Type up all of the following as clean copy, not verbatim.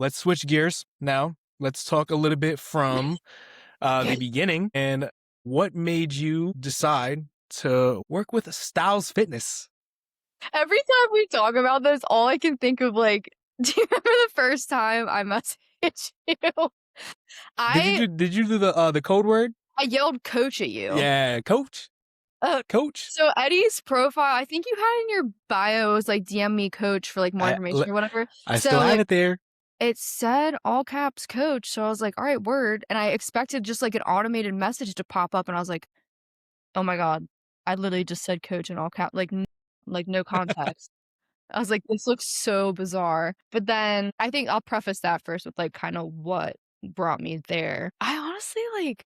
let's switch gears now. Let's talk a little bit from the beginning and what made you decide to work with Stylez Fitness. Every time we talk about this, all I can think of, like, do you remember the first time I messaged you? I Did you do the code word? I yelled coach at you. Yeah, coach. Coach. So Eddie's profile, I think you had in your bio, was like DM me coach for like more information or whatever. I So still have like it there. it said all caps coach. So I was like, all right, word. And I expected just like an automated message to pop up, and I was like, oh my God, I literally just said coach in all caps, like no context. I was like, this looks so bizarre. But then I think I'll preface that first with like kind of what brought me there. I honestly like,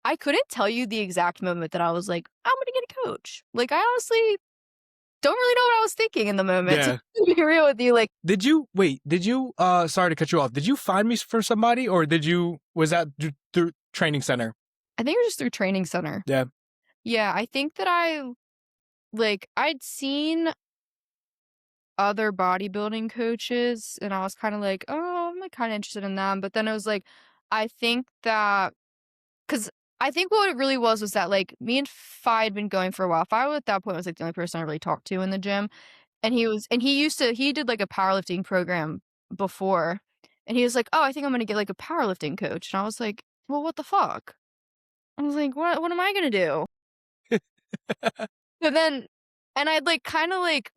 I couldn't tell you the exact moment that I was like, I'm gonna get a coach. Like, I honestly don't really know what I was thinking in the moment. Yeah. To be real with you, like, Did you sorry to cut you off. Did you find me for somebody, or was that through training center? I think it was just through training center. Yeah. Yeah, I think that I'd seen other bodybuilding coaches, and I was kind of like, oh, I'm like kind of interested in them. But then it was like, I think that, because I think what it really was that like me and Fi had been going for a while. Fi at that point was like the only person I really talked to in the gym. And he did like a powerlifting program before. And he was like, oh, I think I'm gonna get like a powerlifting coach. And I was like, well, what the fuck? I was like, what am I gonna do? So then, and I'd like kind of like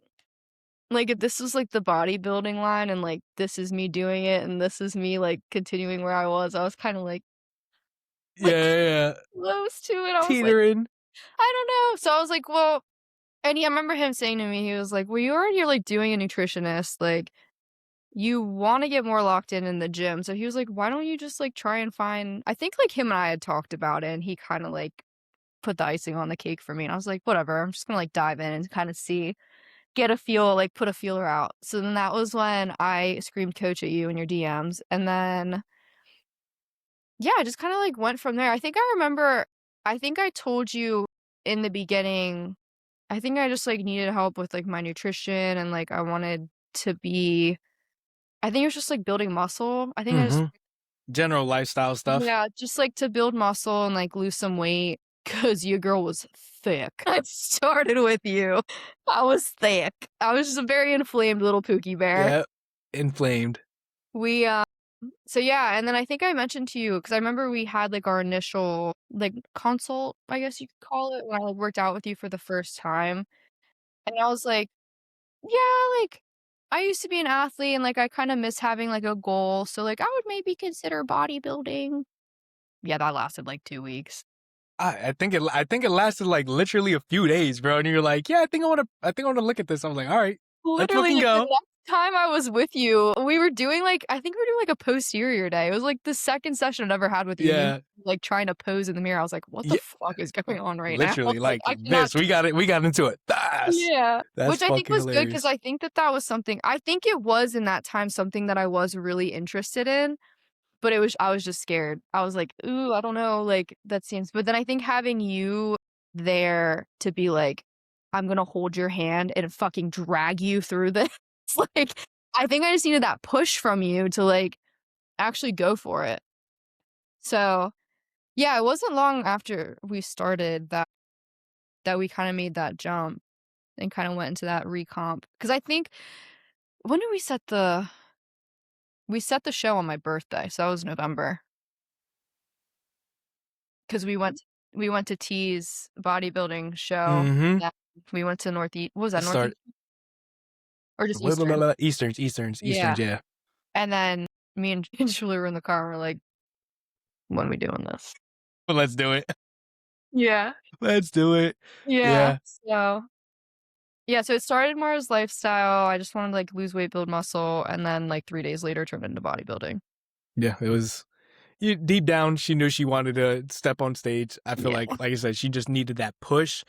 if this was like the bodybuilding line and like this is me doing it and this is me like continuing where I was kind of like Yeah. close to it. I was like, Teetering. I don't know. So I was like, well, and I remember him saying to me, he was like, well, you already are like doing a nutritionist, like you want to get more locked in the gym. So he was like, why don't you just like try and find, I think like him and I had talked about it, and he kind of like put the icing on the cake for me. And I was like, whatever, I'm just gonna like dive in and kind of see, get a feel, like put a feeler out. So then that was when I screamed coach at you in your DMs. And then, yeah, I just kind of like went from there. I think I told you in the beginning, I think I just like needed help with like my nutrition, and like I wanted to be, I think it was just like building muscle. I think I just, general lifestyle stuff. yeah, just like to build muscle and like lose some weight, because your girl was thick. I started with you. I was thick. I was just a very inflamed little Pookie bear. Yep. Inflamed. So yeah, and then I think I mentioned to you, because I remember we had like our initial like consult, I guess you could call it, when I like worked out with you for the first time. And I was like, yeah, like I used to be an athlete, and like I kind of miss having like a goal. So like I would maybe consider bodybuilding. Yeah, that lasted like 2 weeks. I think it lasted like literally a few days, bro. And you're like, yeah, I think I want to look at this. I was like, all right, let's Literally, fucking the go. next time I was with you, we were doing like, I think we were doing like a posterior day. It was like the second session I've ever had with you. Yeah. Me, like trying to pose in the mirror. I was like, what the fuck is going on right now? Literally, like I cannot. this. We got into it. Yeah. That's Which I think fucking was good, hilarious. because I think that was something, I think it was in that time something that I was really interested in, but I was just scared. I was like, ooh, I don't know, like that seems, but then I think having you there to be like, I'm gonna hold your hand and fucking drag you through this. Like, I think I just needed that push from you to like actually go for it. So yeah, it wasn't long after we started that we kind of made that jump and kind of went into that recomp. Because I think, when did we set the show on my birthday, so that was November. Because we went to T's bodybuilding show. Yeah, we went to Northeast. What was that, Northeast? Or just Eastern? Easterns, Yeah. yeah. And then me and Julie were in the car, and we're like, when are we doing this? But let's do it. Yeah. Let's do it. Yeah. So it started more as lifestyle. I just wanted to like lose weight, build muscle, and then like 3 days later turned into bodybuilding. Yeah, it was. Deep down, she knew she wanted to step on stage. I feel like I said, she just needed that push.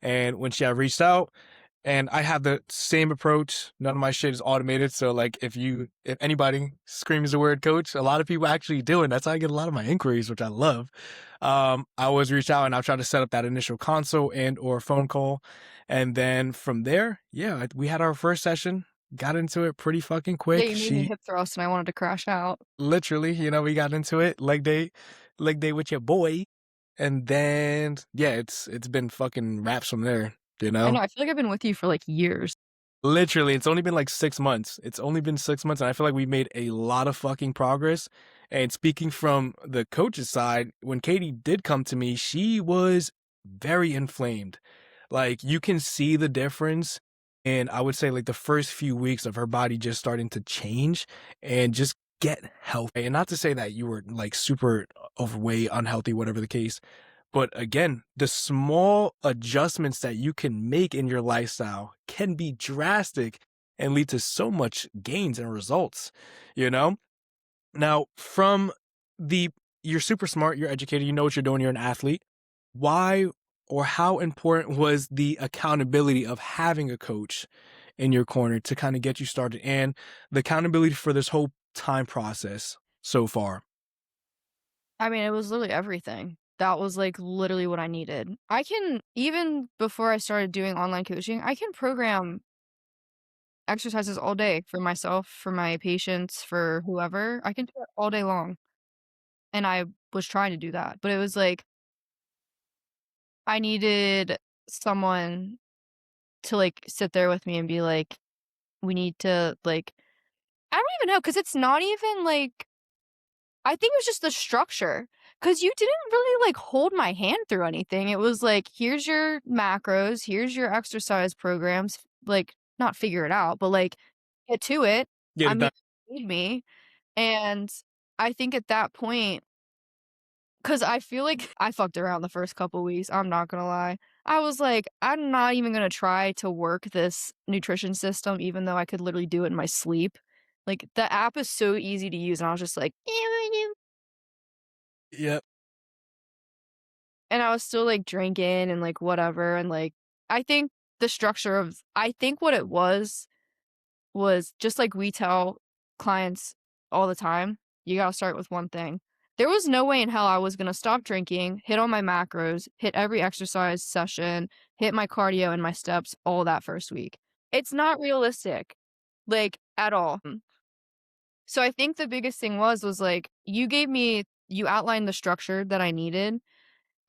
And when she had reached out, and I have the same approach, none of my shit is automated. So like, if anybody screams the word coach, a lot of people actually do, and that's how I get a lot of my inquiries, which I love. I always reach out and I'll try to set up that initial consult and or phone call. And then from there, yeah, we had our first session. got into it pretty fucking Yeah, quick. you made me She hip thrust and I wanted to crash out. literally, we got into it, leg day with your boy, and then yeah, it's been fucking raps from there, you I know? know, I feel like I've been with you for, like, years. Literally, it's only been like 6 months. It's only been 6 months, and I feel like we made a lot of fucking progress. And speaking from the coach's side, when Katie did come to me, she was very inflamed. Like, you can see the difference. And I would say, like, the first few weeks of her body just starting to change and just get healthy. And not to say that you were like super overweight, unhealthy, whatever the case, but again, the small adjustments that you can make in your lifestyle can be drastic and lead to so much gains and results, you know? Now, from the you're super smart, you're educated, you know what you're doing, you're an athlete. Why or how important was the accountability of having a coach in your corner to kind of get you started and the accountability for this whole time process so far? I mean, it was literally everything. That was, like, literally what I needed. I can even before I started doing online coaching, I can program exercises all day for myself, for my patients, for whoever. I can do it all day long, and I was trying to do that, but it was like I needed someone to, like, sit there with me and be like, "We need to, like" I don't even know because it's not even, like I think it was just the structure, cause you didn't really, like, hold my hand through anything. It was like, "Here's your macros, here's your exercise programs," like, not figure it out, but, like, get to it. Get I it mean, done. you need me, and I think at that point, cause I feel like I fucked around the first couple weeks, I'm not gonna lie. I was like, "I'm not even gonna try to work this nutrition system even though I could literally do it in my sleep." Like, the app is so easy to use, and I was just like, Yep. and I was still, like, drinking and, like, whatever, and, like, I think the structure of I think what it was just like we tell clients all the time, you gotta start with one thing. There was no way in hell I was gonna stop drinking, hit all my macros, hit every exercise session, hit my cardio and my steps all that first week. It's not realistic, like, at all. So I think the biggest thing was, like, you outlined the structure that I needed,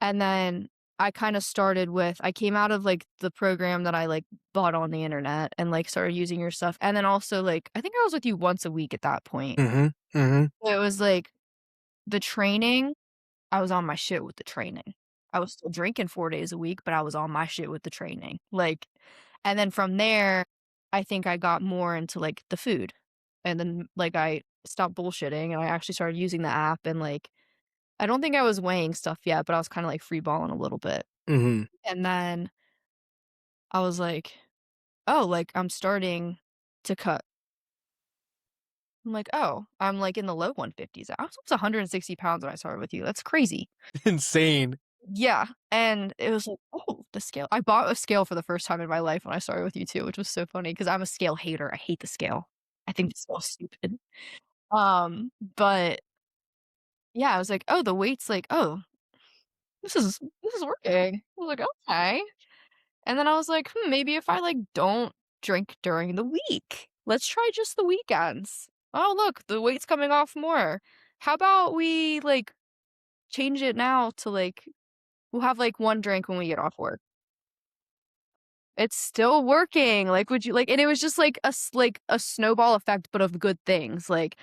and then I kinda started with I came out of, like, the program that I, like, bought on the internet and, like, started using your stuff, and then also, like, I think I was with you once a week at that point. Mhm. Mhm. So it was, like, the training, I was on my shit with the training. I was still drinking 4 days a week, but I was on my shit with the training, like and then from there, I think I got more into, like, the food, and then, like, I stopped bullshitting, and I actually started using the app and, like I don't think I was weighing stuff yet, but I was kinda, like, free balling a little bit. Mhm. And then I was like, "Oh, like, I'm starting to cut." I'm like, "Oh, I'm, like, in the low 150s." I was almost 160 pounds when I started with you, that's crazy. Insane. Yeah, and it was like, "Oh, the scale." I bought a scale for the first time in my life when I started with you too, which was so funny because 'cause I'm a scale hater, I hate the scale. I think the scale's stupid. But yeah, I was like, "Oh, the weight's like, oh, this is working." I was like, "Okay." And then I was like, maybe if I, like, don't drink during the week. Let's try just the weekends. Oh, look, the weight's coming off more. How about we, like, change it now to, like we'll have, like, 1 drink when we get off work. It's still working, like, would you like and it was just like a snowball effect, but of good things, like,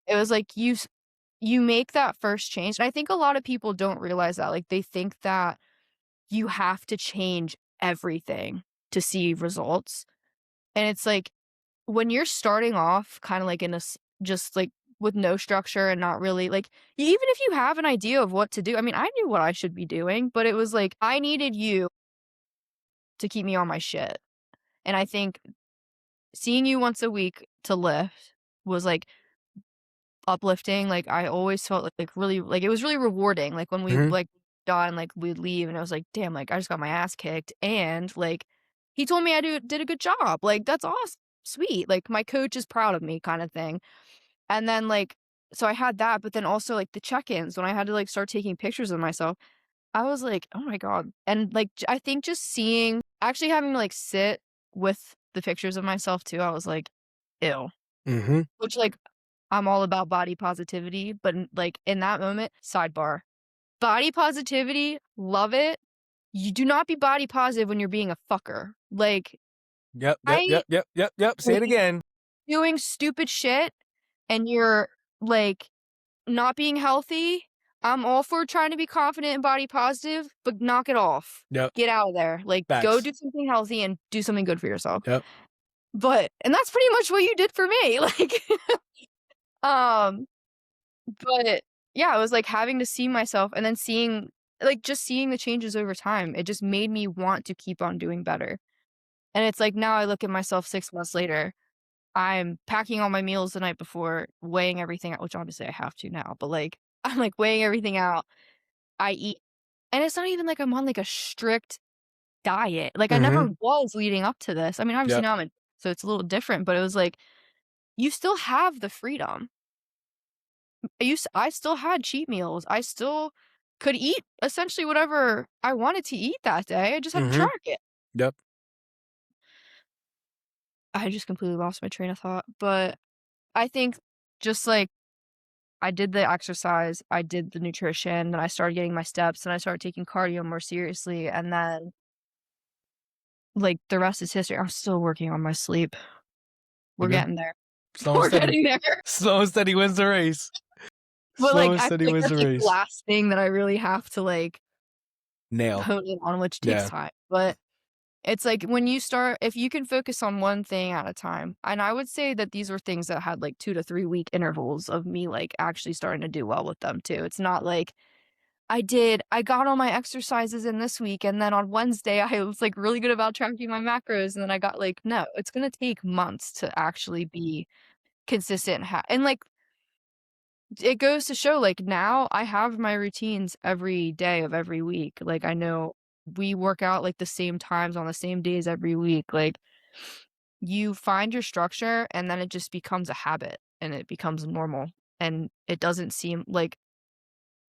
it was like you make that first change, and I think a lot of people don't realize that, like, they think that you have to change everything to see results, and it's like, when you're starting off kinda like in a s just, like, with no structure and not really like, even if you have an idea of what to do I mean, I knew what I should be doing, but it was like, I needed you to keep me on my shit, and I think seeing you once a week to lift was, like, uplifting, like, I always felt like really like, it was really rewarding, like, when we, Mhm. like, done, like, we'd leave, and I was like, "Damn, like, I just got my ass kicked," and, like, he told me I did a good job, like, that's awesome, sweet, like, my coach is proud of me kinda thing, and then, like so I had that, but then also, like, the check-ins, when I had to, like, start taking pictures of myself, I was like, "Oh my god," and, like, I think just seeing actually having to, like, sit with the pictures of myself too, I was like ew. Mm-hmm. Which, like, I'm all about body positivity, but, like, in that moment, sidebar. Body positivity, love it. You do not be body positive when you're being a fucker. Like, Yep. I Say it like, again. doing stupid shit and you're, like, not being healthy, I'm all for trying to be confident and body positive, but knock it off. Yep. Get out of there. Like, go Facts. do something healthy and do something good for yourself. Yep. And that's pretty much what you did for me, like, um, but, yeah, it was, like, having to see myself and then just seeing the changes over time, it just made me want to keep on doing better, and it's like, now I look at myself 6 months later, I'm packing all my meals the night before, weighing everything out, which obviously I have to now, but, like, I'm, like, weighing everything out, I eat and it's not even like I'm on, like, a strict diet, like, I Mm-hmm. never was leading up to this, I mean, obviously Yep. now so it's a little different, but it was like, you still have the freedom. I still had cheat meals, I still could eat essentially whatever I wanted to eat that day, I just had to Mm-hmm. track it. Yep. I just completely lost my train of thought, but I think just, like, I did the exercise, I did the nutrition, then I started getting my steps, and I started taking cardio more seriously, and then, like, the rest is history. I'm still working on my sleep. All We're good. getting there. Slow and We're steady. getting there. Slow and steady wins the race. But, Slow like, and I feel steady like wins that's, the like, the race. last thing that I really have to, like, Nail. hone in on, which takes Yeah. time, but it's like when you start if you can focus on one thing at a time, and I would say that these were things that had, like, 2 to 3 week intervals of me, like, actually starting to do well with them too. It's not like I got all my exercises in this week, and then on Wednesday, I was, like, really good about tracking my macros, and then I got like, no, it's gonna take months to actually be consistent and, like, it goes to show, like, now I have my routines every day of every week. Like, I know we work out, like, the same times on the same days every week. Like, you find your structure, and then it just becomes a habit, and it becomes normal, and it doesn't seem like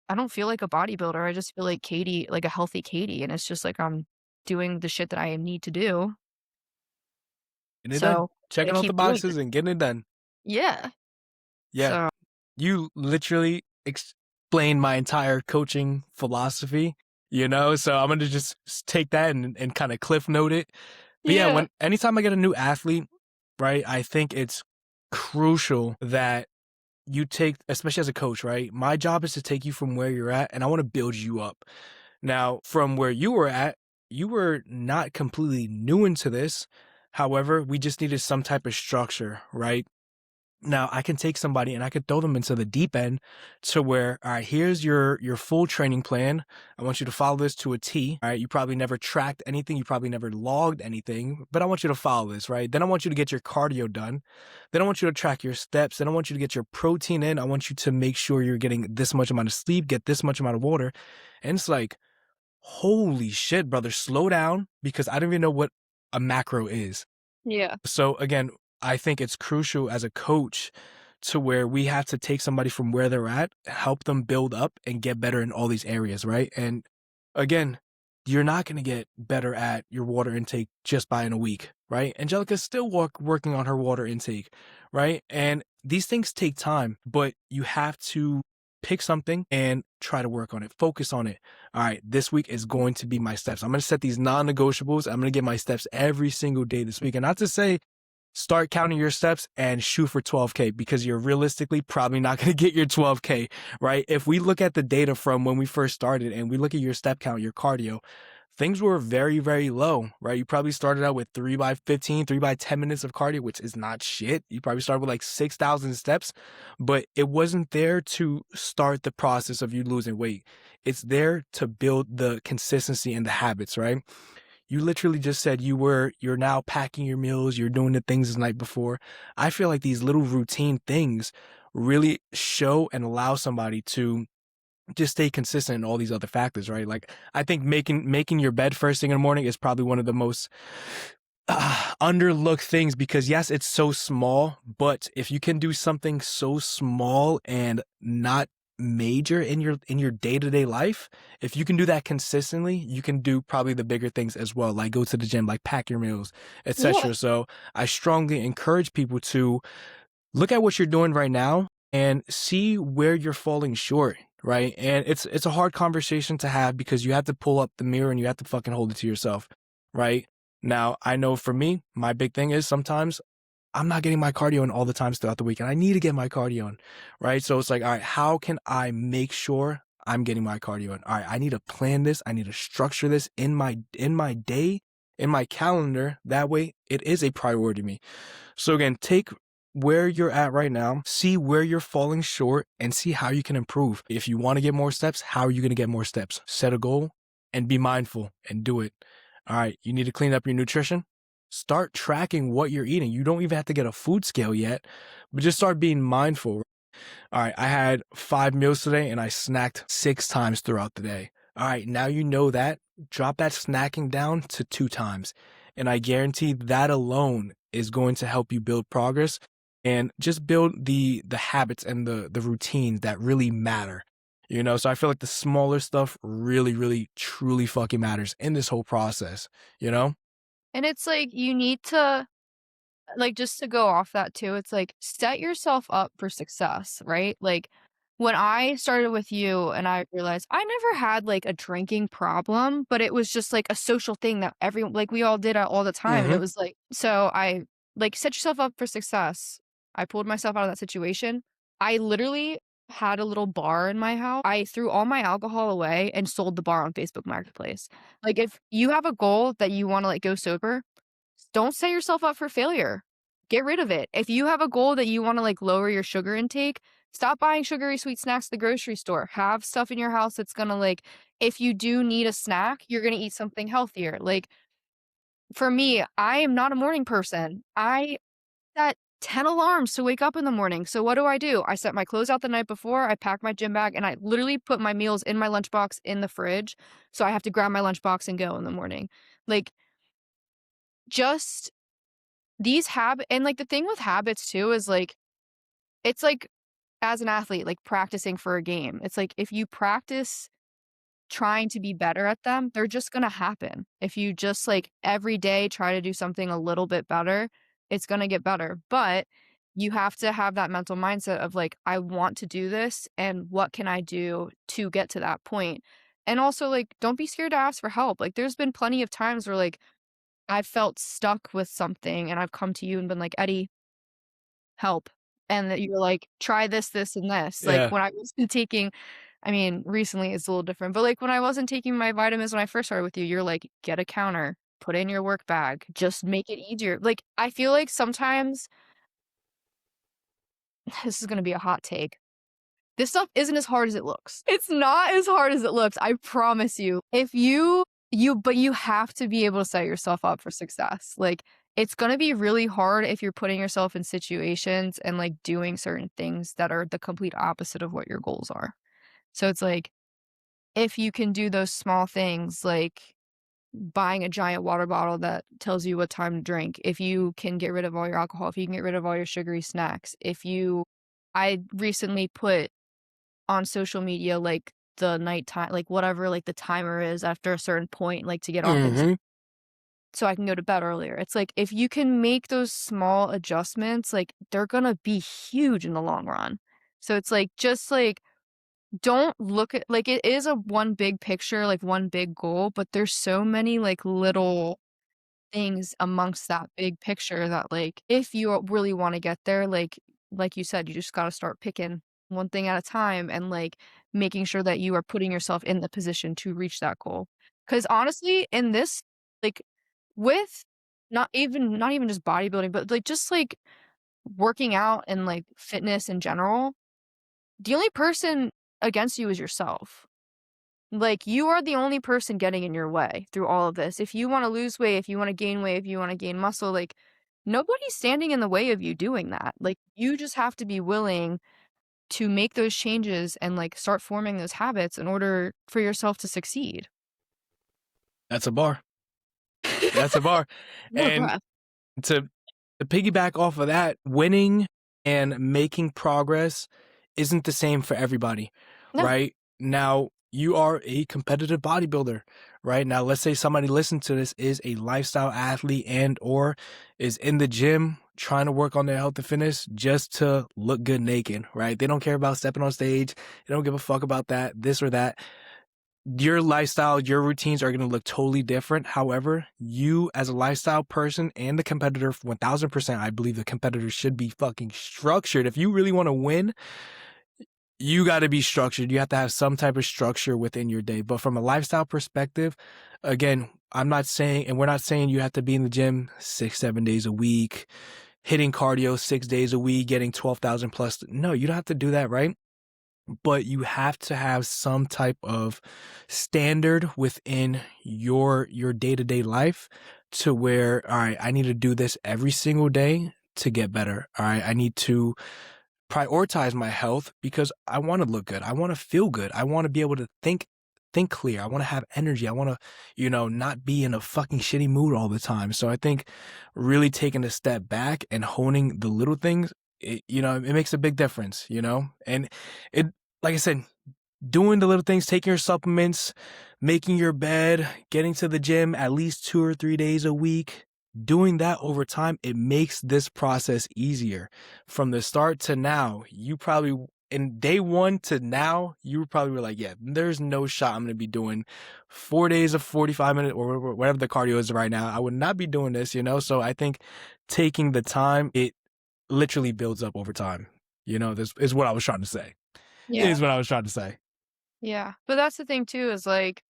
I don't feel like a bodybuilder, I just feel like Katie like a healthy Katie, and it's just like I'm doing the shit that I need to do, Getting it done. so Checking gotta off the keep doing boxes it. and getting it done. Yeah. Yeah. So You literally explained my entire coaching philosophy, so I'm gonna just take that and kind of cliff note it. But yeah, yeah. anytime I get a new athlete, right, I think it's crucial that you take, especially as a coach, right? My job is to take you from where you're at, and I want to build you up. Now, from where you were at, you were not completely new into this. However, we just needed some type of structure, right? Now, I can take somebody and I could throw them into the deep end to where, all right, here's your full training plan. I want you to follow this to a T. All right, you probably never tracked anything, you probably never logged anything, but I want you to follow this, right? Then I want you to get your cardio done. Then I want you to track your steps. Then I want you to get your protein in. I want you to make sure you're getting this much amount of sleep, get this much amount of water. And it's like, holy shit, brother, slow down, because I don't even know what a macro is. Yeah. So again, I think it's crucial as a coach to where we have to take somebody from where they're at, help them build up and get better in all these areas, right? And again, you're not going to get better at your water intake just by in a week, right? Angelica's still working on her water intake, right? And these things take time, but you have to pick something and try to work on it, focus on it. All right, this week is going to be my steps. I'm going to set these non-negotiables. I'm going to get my steps every single day this week. And not to say start counting your steps and shoot for 12K, because you're realistically probably not going to get your 12K, right? If we look at the data from when we first started and we look at your step count, your cardio, things were very, very low, right? You probably started out with 3 by 15, 3 by 10 minutes of cardio, which is not shit. You probably started with like 6,000 steps, but it wasn't there to start the process of you losing weight. It's there to build the consistency and the habits, right? You literally just said you're now packing your meals, you're doing the things the night before. I feel like these little routine things really show and allow somebody to just stay consistent in all these other factors, right? Like, I think making your bed first thing in the morning is probably one of the most underlooked things, because yes, it's so small, but if you can do something so small and not major in your day-to-day life, if you can do that consistently, you can do probably the bigger things as well, like go to the gym, like pack your meals, Yeah. etc. So I strongly encourage people to look at what you're doing right now and see where you're falling short, right? And it's a hard conversation to have because you have to pull up the mirror and you have to fucking hold it to yourself, right? Now, I know for me, my big thing is sometimes I'm not getting my cardio in all the times throughout the week, and I need to get my cardio in, right? So it's like, all right, how can I make sure I'm getting my cardio in? All right, I need to plan this. I need to structure this in my day, in my calendar. That way, it is a priority to me. So again, take where you're at right now, see where you're falling short, and see how you can improve. If you want to get more steps, how are you going to get more steps? Set a goal and be mindful and do it. All right, you need to clean up your nutrition. Start tracking what you're eating. You don't even have to get a food scale yet, but just start being mindful. All right, I had 5 meals today and I snacked 6 times throughout the day. All right, now you know that. Drop that snacking down to 2 times. And I guarantee that alone is going to help you build progress and just build the habits and the routines that really matter. You know, so I feel like the smaller stuff really, really, truly fucking matters in this whole process, you know? And it's like you need to, like, just to go off that too, it's like set yourself up for success, right? Like when I started with you and I realized I never had like a drinking problem, but it was just like a social thing that everyone, like we all did it all the time. And it Mm-hmm. was like, so I like set yourself up for success. I pulled myself out of that situation. I literally had a little bar in my house. I threw all my alcohol away and sold the bar on Facebook Marketplace. Like if you have a goal that you want to like go sober, don't set yourself up for failure. Get rid of it. If you have a goal that you want to like lower your sugar intake, stop buying sugary sweet snacks at the grocery store. Have stuff in your house that's going to like, if you do need a snack, you're going to eat something healthier. Like for me, I am not a morning person. I set 10 alarms to wake up in the morning. So what do? I set my clothes out the night before, I pack my gym bag, and I literally put my meals in my lunchbox in the fridge. So I have to grab my lunchbox and go in the morning. Like just these habits, and, like, the thing with habits too is, like, it's like as an athlete, like, practicing for a game. It's like if you practice trying to be better at them, they're just gonna happen. If you just, like, every day try to do something a little bit better, it's gonna get better, but you have to have that mental mindset of, like, "I want to do this, and what can I do to get to that point?" And also, like, don't be scared to ask for help. Like, there's been plenty of times where, like, I've felt stuck with something and I've come to you and been like, "Eddie, help." And that you're like, "Try this, this, and this." Like Yeah. when I wasn't taking, I mean, recently it's a little different, but like when I wasn't taking my vitamins when I first started with you, you're like, "Get a counter, put in your work bag, just make it easier." Like I feel like sometimes this is gonna be a hot take. This stuff isn't as hard as it looks. It's not as hard as it looks, I promise you. If but you have to be able to set yourself up for success. Like, it's gonna be really hard if you're putting yourself in situations and, like, doing certain things that are the complete opposite of what your goals are. So it's like, if you can do those small things, like buying a giant water bottle that tells you what time to drink, if you can get rid of all your alcohol, if you can get rid of all your sugary snacks, if you I recently put on social media, like, the nighttime like, whatever, like, the timer is after a certain point, like, to get off Mm-hmm. so I can go to bed earlier. It's like, if you can make those small adjustments, like, they're gonna be huge in the long run. So it's like, just, like, don't look at like, it is a one big picture, like, one big goal, but there's so many, like, little things amongst that big picture that, like, if you really wanna get there, like you said, you just gotta start picking one thing at a time and, like, making sure that you are putting yourself in the position to reach that goal. Because honestly, in this like, with not even just bodybuilding, but, like, just, like, working out and, like, fitness in general, the only person against you is yourself. Like, you are the only person getting in your way through all of this. If you wanna lose weight, if you wanna gain weight, if you wanna gain muscle, like, nobody's standing in the way of you doing that. Like, you just have to be willing to make those changes and, like, start forming those habits in order for yourself to succeed. That's a bar. That's a bar. More And breath. to piggyback off of that, winning and making progress isn't the same for everybody, No. right? Now, you are a competitive bodybuilder, right? Now, let's say somebody listening to this is a lifestyle athlete and or is in the gym trying to work on their health and fitness just to look good naked, right? They don't care about stepping on stage. They don't give a fuck about that, this or that. Your lifestyle, your routines are going to look totally different. However, you as a lifestyle person and the competitor, 1000%, I believe the competitor should be fucking structured. If you really want to win, you got to be structured. You have to have some type of structure within your day. But from a lifestyle perspective, again, I'm not saying, and we're not saying you have to be in the gym 6-7 days a week, hitting cardio 6 days a week, getting 12,000 plus. No, you don't have to do that, right? But you have to have some type of standard within your day-to-day life to where, all right, I need to do this every single day to get better. All right, I need to prioritize my health because I want to look good. I want to feel good. I want to be able to think clear. I want to have energy. I want to, not be in a fucking shitty mood all the time. So I think really taking a step back and honing the little things, it makes a big difference, and it, like I said, doing the little things, taking your supplements, making your bed, getting to the gym at least 2 or 3 days a week, doing that over time, it makes this process easier. From the start to now, you probably, in day 1 to now, you probably were like, yeah, there's no shot I'm going to be doing 4 days of 45 minutes or whatever the cardio is right now. I would not be doing this, So I think taking the time, it literally builds up over time. This is what I was trying to say. Yeah. Is what I was trying to say. Yeah. But that's the thing too, is like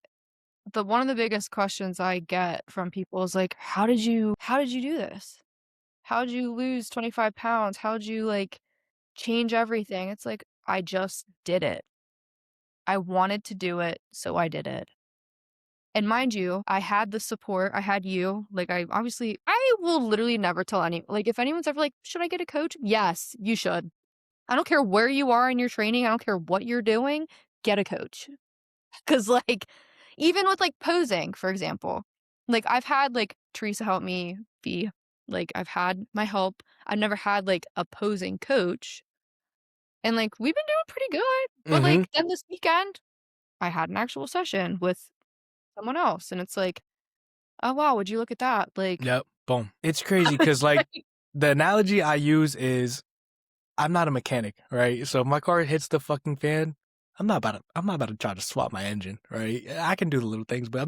one of the biggest questions I get from people is like, how did you do this? How did you lose 25 pounds? How did you like change everything? It's like, I just did it. I wanted to do it, so I did it. And mind you, I had the support. I had you. Like, I will literally never tell like, if anyone's ever like, should I get a coach? Yes, you should. I don't care where you are in your training. I don't care what you're doing. Get a coach. Cause like, even with like posing, for example, like I've had like Teresa help me be like, I've had my help. I've never had like a posing coach. And like, we've been doing pretty good. But like, then this weekend, I had an actual session with someone else. And it's like, oh, wow, would you look at that? Like, Yep. Boom. It's crazy because like the analogy I use is I'm not a mechanic, right? So if my car hits the fucking fan, I'm not about to try to swap my engine, right? I can do the little things, but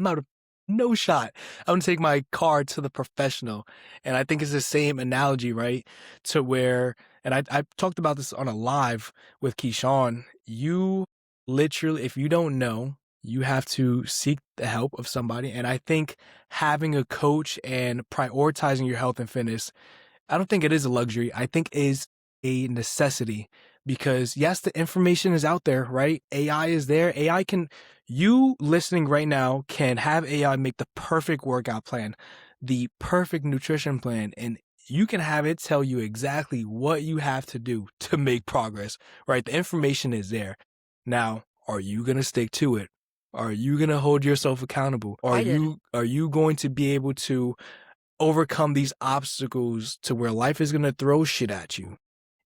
no shot. I'm gonna take my car to the professional. And I think it's the same analogy, right? To where, and I talked about this on a live with Keyshawn. You literally, if you don't know, you have to seek the help of somebody. And I think having a coach and prioritizing your health and fitness, I don't think it is a luxury. I think is a necessity because yes, the information is out there, right? AI is there. You listening right now can have AI make the perfect workout plan, the perfect nutrition plan, and you can have it tell you exactly what you have to do to make progress, right? The information is there. Now, are you going to stick to it? Are you going to hold yourself accountable? Are you going to be able to overcome these obstacles to where life is going to throw shit at you?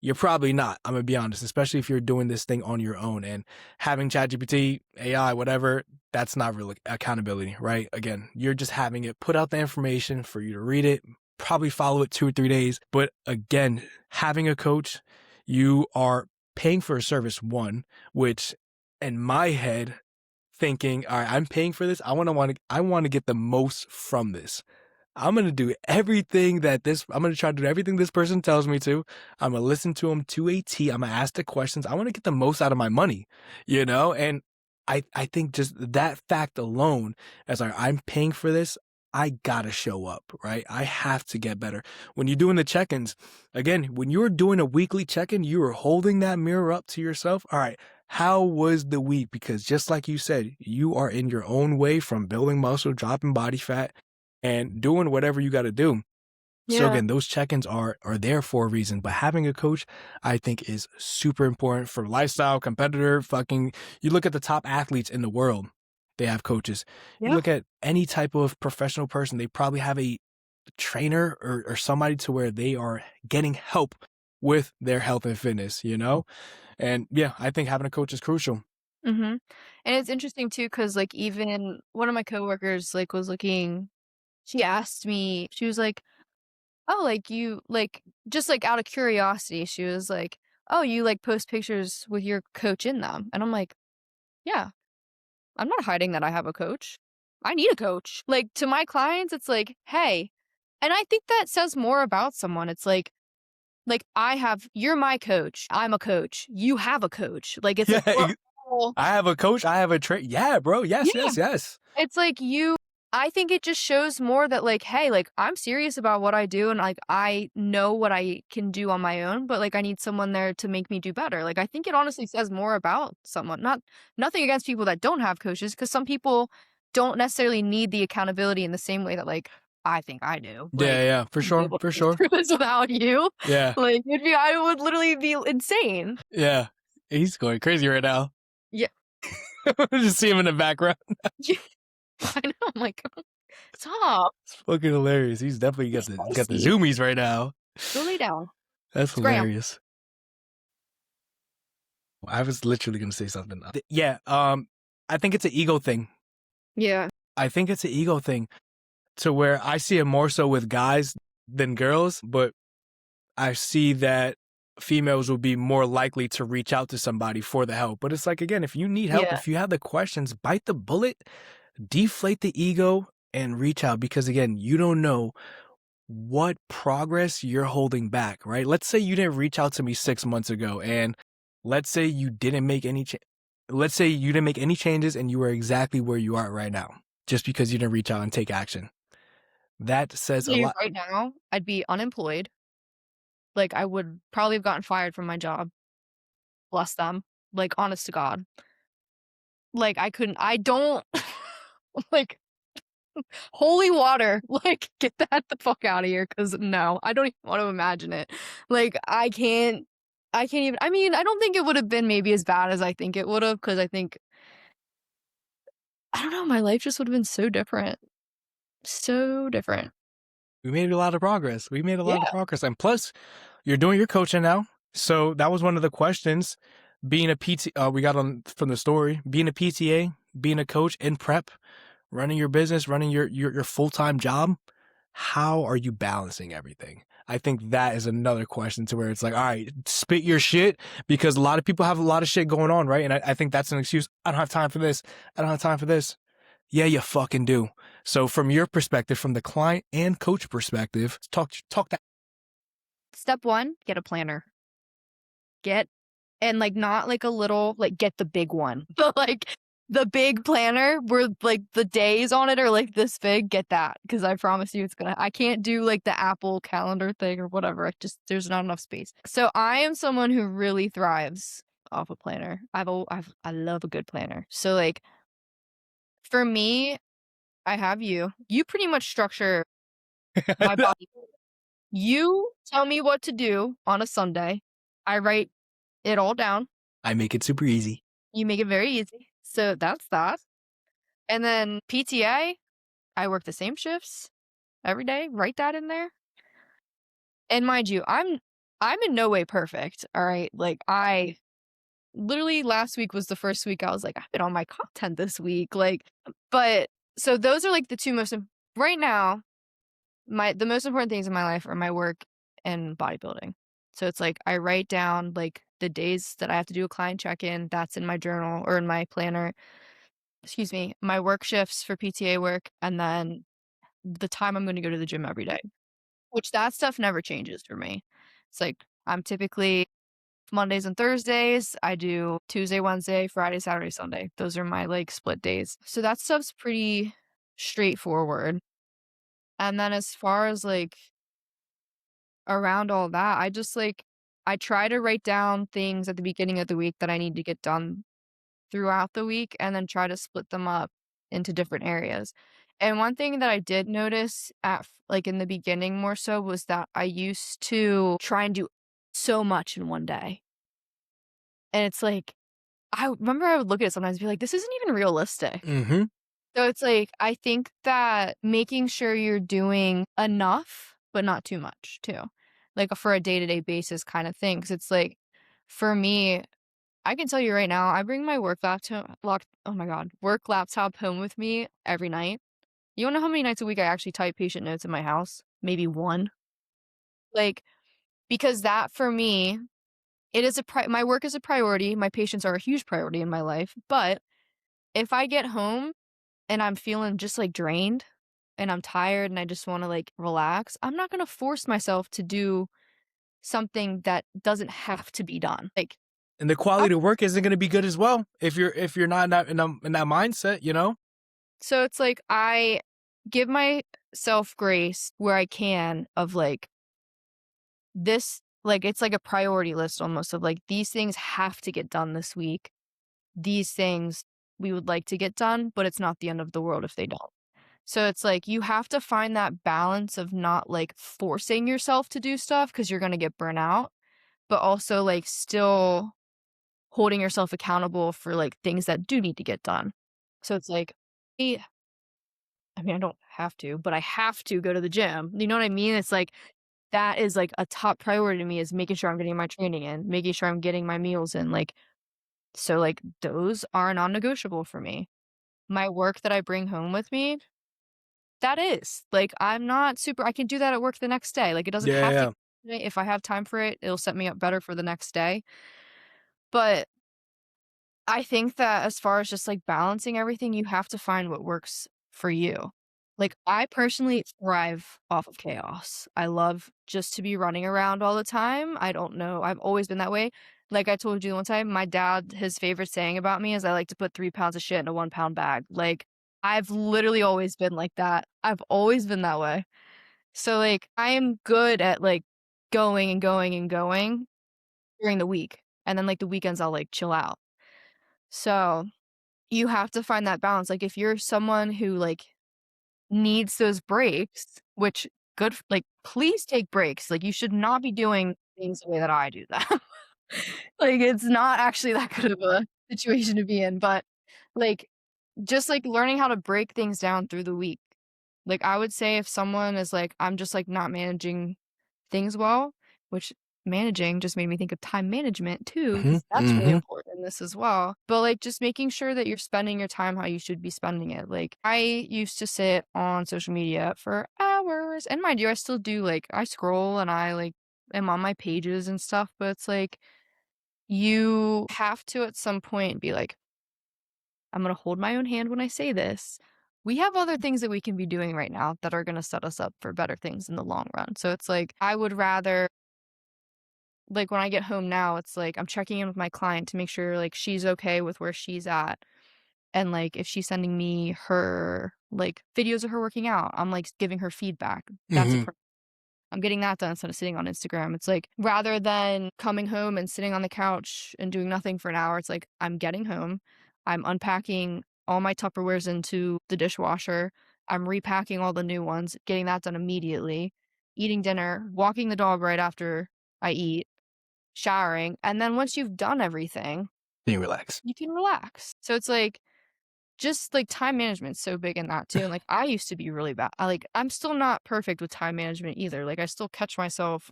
You're probably not. I'm going to be honest, especially if you're doing this thing on your own and having ChatGPT, AI, whatever, that's not really accountability, right? Again, you're just having it put out the information for you to read it, probably follow it 2 or 3 days. But again, having a coach, you are paying for a service, one, which in my head, thinking, all right, I'm paying for this. I want to get the most from this. I'm going to do everything I'm going to try to do everything this person tells me to. I'm going to listen to them to a T. I'm going to ask the questions. I want to get the most out of my money, and I think just that fact alone, as I'm paying for this, I got to show up, right? I have to get better. When you're doing the check-ins, again, when you're doing a weekly check-in, you are holding that mirror up to yourself. All right, how was the week? Because just like you said, you are in your own way from building muscle, dropping body fat, and doing whatever you got to do. Yeah. So again, those check-ins are there for a reason, but having a coach, I think, is super important for lifestyle, competitor, you look at the top athletes in the world, they have coaches. Yeah. You look at any type of professional person, they probably have a trainer or somebody to where they are getting help with their health and fitness, you know? And yeah, I think having a coach is crucial. And it's interesting too, because like even one of my coworkers like was looking. She asked me. She was like, "Oh, like you like just like out of curiosity." She was like, "Oh, you like post pictures with your coach in them?" And I'm like, "Yeah, I'm not hiding that I have a coach. I need a coach." Like to my clients, it's like, "Hey," and I think that says more about someone. It's like you're my coach. I'm a coach. You have a coach. Like it's like we're Yeah, all I have a coach. I have a Yeah, bro. Yes, yeah. yes, yes. It's like I think it just shows more that like, hey, like I'm serious about what I do and like I know what I can do on my own, but like I need someone there to make me do better. Like I think it honestly says more about someone. Nothing against people that don't have coaches, because some people don't necessarily need the accountability in the same way that like I think I do. Yeah, Like yeah, for I wouldn't be sure, able to for get sure. through this without you. Yeah, Like I would literally be insane. yeah. He's going crazy right now. Yeah. Just see him in the background. I know. I'm like, stop. It's fucking hilarious. He's definitely He's got the spicy. zoomies right now. Go lay down. That's Scram. hilarious. I was literally gonna say something. Yeah, I think it's an ego thing. Yeah. I think it's an ego thing to where I see it more so with guys than girls, but I see that females will be more likely to reach out to somebody for the help. But it's like, again, if you need help, Yeah. if you have the questions, bite the bullet, deflate the ego, and reach out. Because again, you don't know what progress you're holding back, right? Let's say you didn't reach out to me 6 months ago, and let's say you didn't make any let's say you didn't make any changes and you are exactly where you are right now, just because you didn't reach out and take action. That says a You lot. right now, I'd be unemployed. Like, I would probably have gotten fired from my job. Bless them. Like, honest to God. Like, I don't, like, holy water. Like, get that the fuck out of here. Cause no, I don't even want to imagine it. Like, I can't even, I mean, I don't think it would have been maybe as bad as I think it would have. Cause I think, I don't know, my life just would have been so different. So different. We made a lot of progress. We made a lot of Yeah. progress. And plus, you're doing your coaching now. So that was one of the questions. Being a PT, we got on from the story, being a PTA, being a coach in prep, running your business, running your full-time job. How are you balancing everything? I think that is another question to where it's like, all right, spit your shit, because a lot of people have a lot of shit going on, right? And I think that's an excuse. I don't have time for this. I don't have time for this. Yeah, you fucking do. So from your perspective, from the client and coach perspective, talk that. Step one, get a planner. And like not like a little, like get the big one, but like the big planner where like the days on it are like this big, get that. Cause I promise you I can't do like the Apple calendar thing or whatever. There's not enough space. So I am someone who really thrives off a planner. I love a good planner. So like for me, I have you pretty much structure my body. You tell me what to do on a Sunday. I write it all down. I make it super easy. You make it very easy. So that's that. And then PTA, I work the same shifts every day. Write that in there. And mind you, I'm in no way perfect. All right. Like I literally last week was the first week I was like, I've been on my content this week. Like, but so those are like the two right now, the most important things in my life are my work and bodybuilding. So it's like I write down like the days that I have to do a client check-in. That's in my journal or in my planner. Excuse me, my work shifts for PTA work, and then the time I'm going to go to the gym every day, which that stuff never changes for me. It's like I'm typically Mondays and Thursdays. I do Tuesday, Wednesday, Friday, Saturday, Sunday. Those are my like split days. So that stuff's pretty straightforward. And then as far as like around all that, I try to write down things at the beginning of the week that I need to get done throughout the week and then try to split them up into different areas. And one thing that I did notice like in the beginning more so was that I used to try and do so much in one day. And it's like, I remember I would look at it sometimes and be like, this isn't even realistic. Mm-hmm. So it's like, I think that making sure you're doing enough, but not too much too. like for a day-to-day basis kind of thing. 'Cause it's like, for me, I can tell you right now, I bring my oh my God, work laptop home with me every night. You don't know how many nights a week I actually type patient notes in my house? Maybe one. Like, because that for me, it is my work is a priority. My patients are a huge priority in my life. But if I get home and I'm feeling just like drained and I'm tired and I just want to like relax, I'm not going to force myself to do something that doesn't have to be done. Like, And the quality of work isn't going to be good as well if you're not in that mindset, you know? so it's like I give myself grace where I can of like this, like it's like a priority list almost of like these things have to get done this week. These things we would like to get done, but it's not the end of the world if they don't. So it's like you have to find that balance of not like forcing yourself to do stuff because you're going to get burnt out, but also like still holding yourself accountable for like things that do need to get done. So it's like, I mean, I don't have to, but I have to go to the gym. You know what I mean? It's like that is like a top priority to me is making sure I'm getting my training in, making sure I'm getting my meals in. Like, so like those are non-negotiable for me. My work that I bring home with me, that is like I'm not super, I can do that at work the next day. Like it doesn't Yeah, have to, yeah. if I have time for it, it'll set me up better for the next day. But I think that as far as just, like, balancing everything, you have to find what works for you. Like, I personally thrive off of chaos. I love just to be running around all the time. I don't know, I've always been that way. Like I told you one time, my dad, his favorite saying about me is I like to put 3 pounds of shit in a 1-pound bag. Like, I've literally always been like that. I've always been that way. So, like, I am good at, like, going and going and going during the week, and then, like, the weekends, I'll, like, chill out. So, you have to find that balance, like, if you're someone who, like, needs those breaks, which like, please take breaks, like, you should not be doing things the way that I do them. Like, it's not actually that good of a situation to be in, but, like, just, like, learning how to break things down through the week. Like, I would say if someone is like, "I'm just, like, not managing things well," which managing just made me think of time management too, Mhm, because that's really mhm. important in this as well. But, like, just making sure that you're spending your time how you should be spending it. Like, I used to sit on social media for hours, and mind you, I still do, like, I scroll and I, like, am on my pages and stuff, but it's like, you have to at some point be like, I'm gonna hold my own hand when I say this. We have other things that we can be doing right now that are gonna set us up for better things in the long run. So it's like, I would rather, like, when I get home now, it's like I'm checking in with my client to make sure, like, she's okay with where she's at. And, like, if she's sending me her, like, videos of her working out, I'm, like, giving her feedback. That's a Mhm. I'm getting that done instead of sitting on Instagram. It's like, rather than coming home and sitting on the couch and doing nothing for an hour, it's like, I'm getting home, I'm unpacking all my Tupperwares into the dishwasher, I'm repacking all the new ones, getting that done immediately, eating dinner, walking the dog right after I eat, showering, and then once you've done everything, Can you relax? you can relax. So it's like, just, like, time management's so big in that too, and, like, I used to be really bad. I'm still not perfect with time management either, like, I still catch myself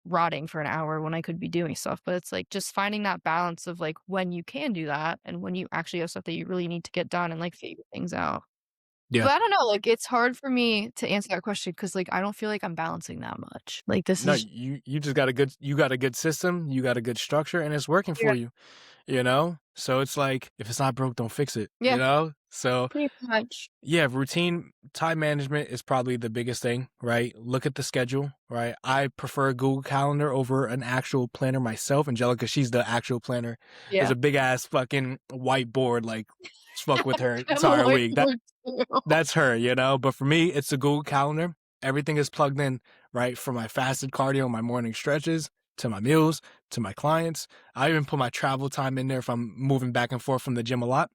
rotting for an hour when I could be doing stuff, but it's, like, just finding that balance of, like, when you can do that and when you actually have stuff that you really need to get done and, like, figure things out. Yeah. But I don't know, like, it's hard for me to answer that question because, like, I don't feel like I'm balancing that much. Like, this No, is you just got a good you got a good system, you got a good structure, and it's working yeah, for you, you know? So it's like, if it's not broke, don't fix it, you yeah, know? So, pretty much. yeah, routine time management is probably the biggest thing, right? Look at the schedule, right? I prefer a Google Calendar over an actual planner myself. Angelica, she's the actual planner. There's Yeah. a big ass fucking whiteboard, like, fuck with her I have a entire week. whiteboard too. That's her, you know? But for me, it's a Google Calendar. Everything is plugged in, right? From my fasted cardio, my morning stretches, to my meals, to my clients. I even put my travel time in there if I'm moving back and forth from the gym a lot.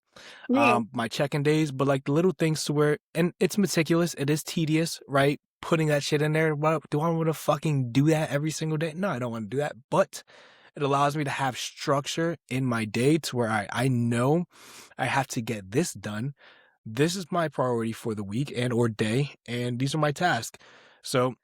Me. My check-in days, but like the little things to where, and it's meticulous, it is tedious, right? Putting that shit in there. What do I want to fucking do that every single day? No, I don't want to do that. But it allows me to have structure in my day to where I know I have to get this done. This is my priority for the week and or day, and these are my tasks. So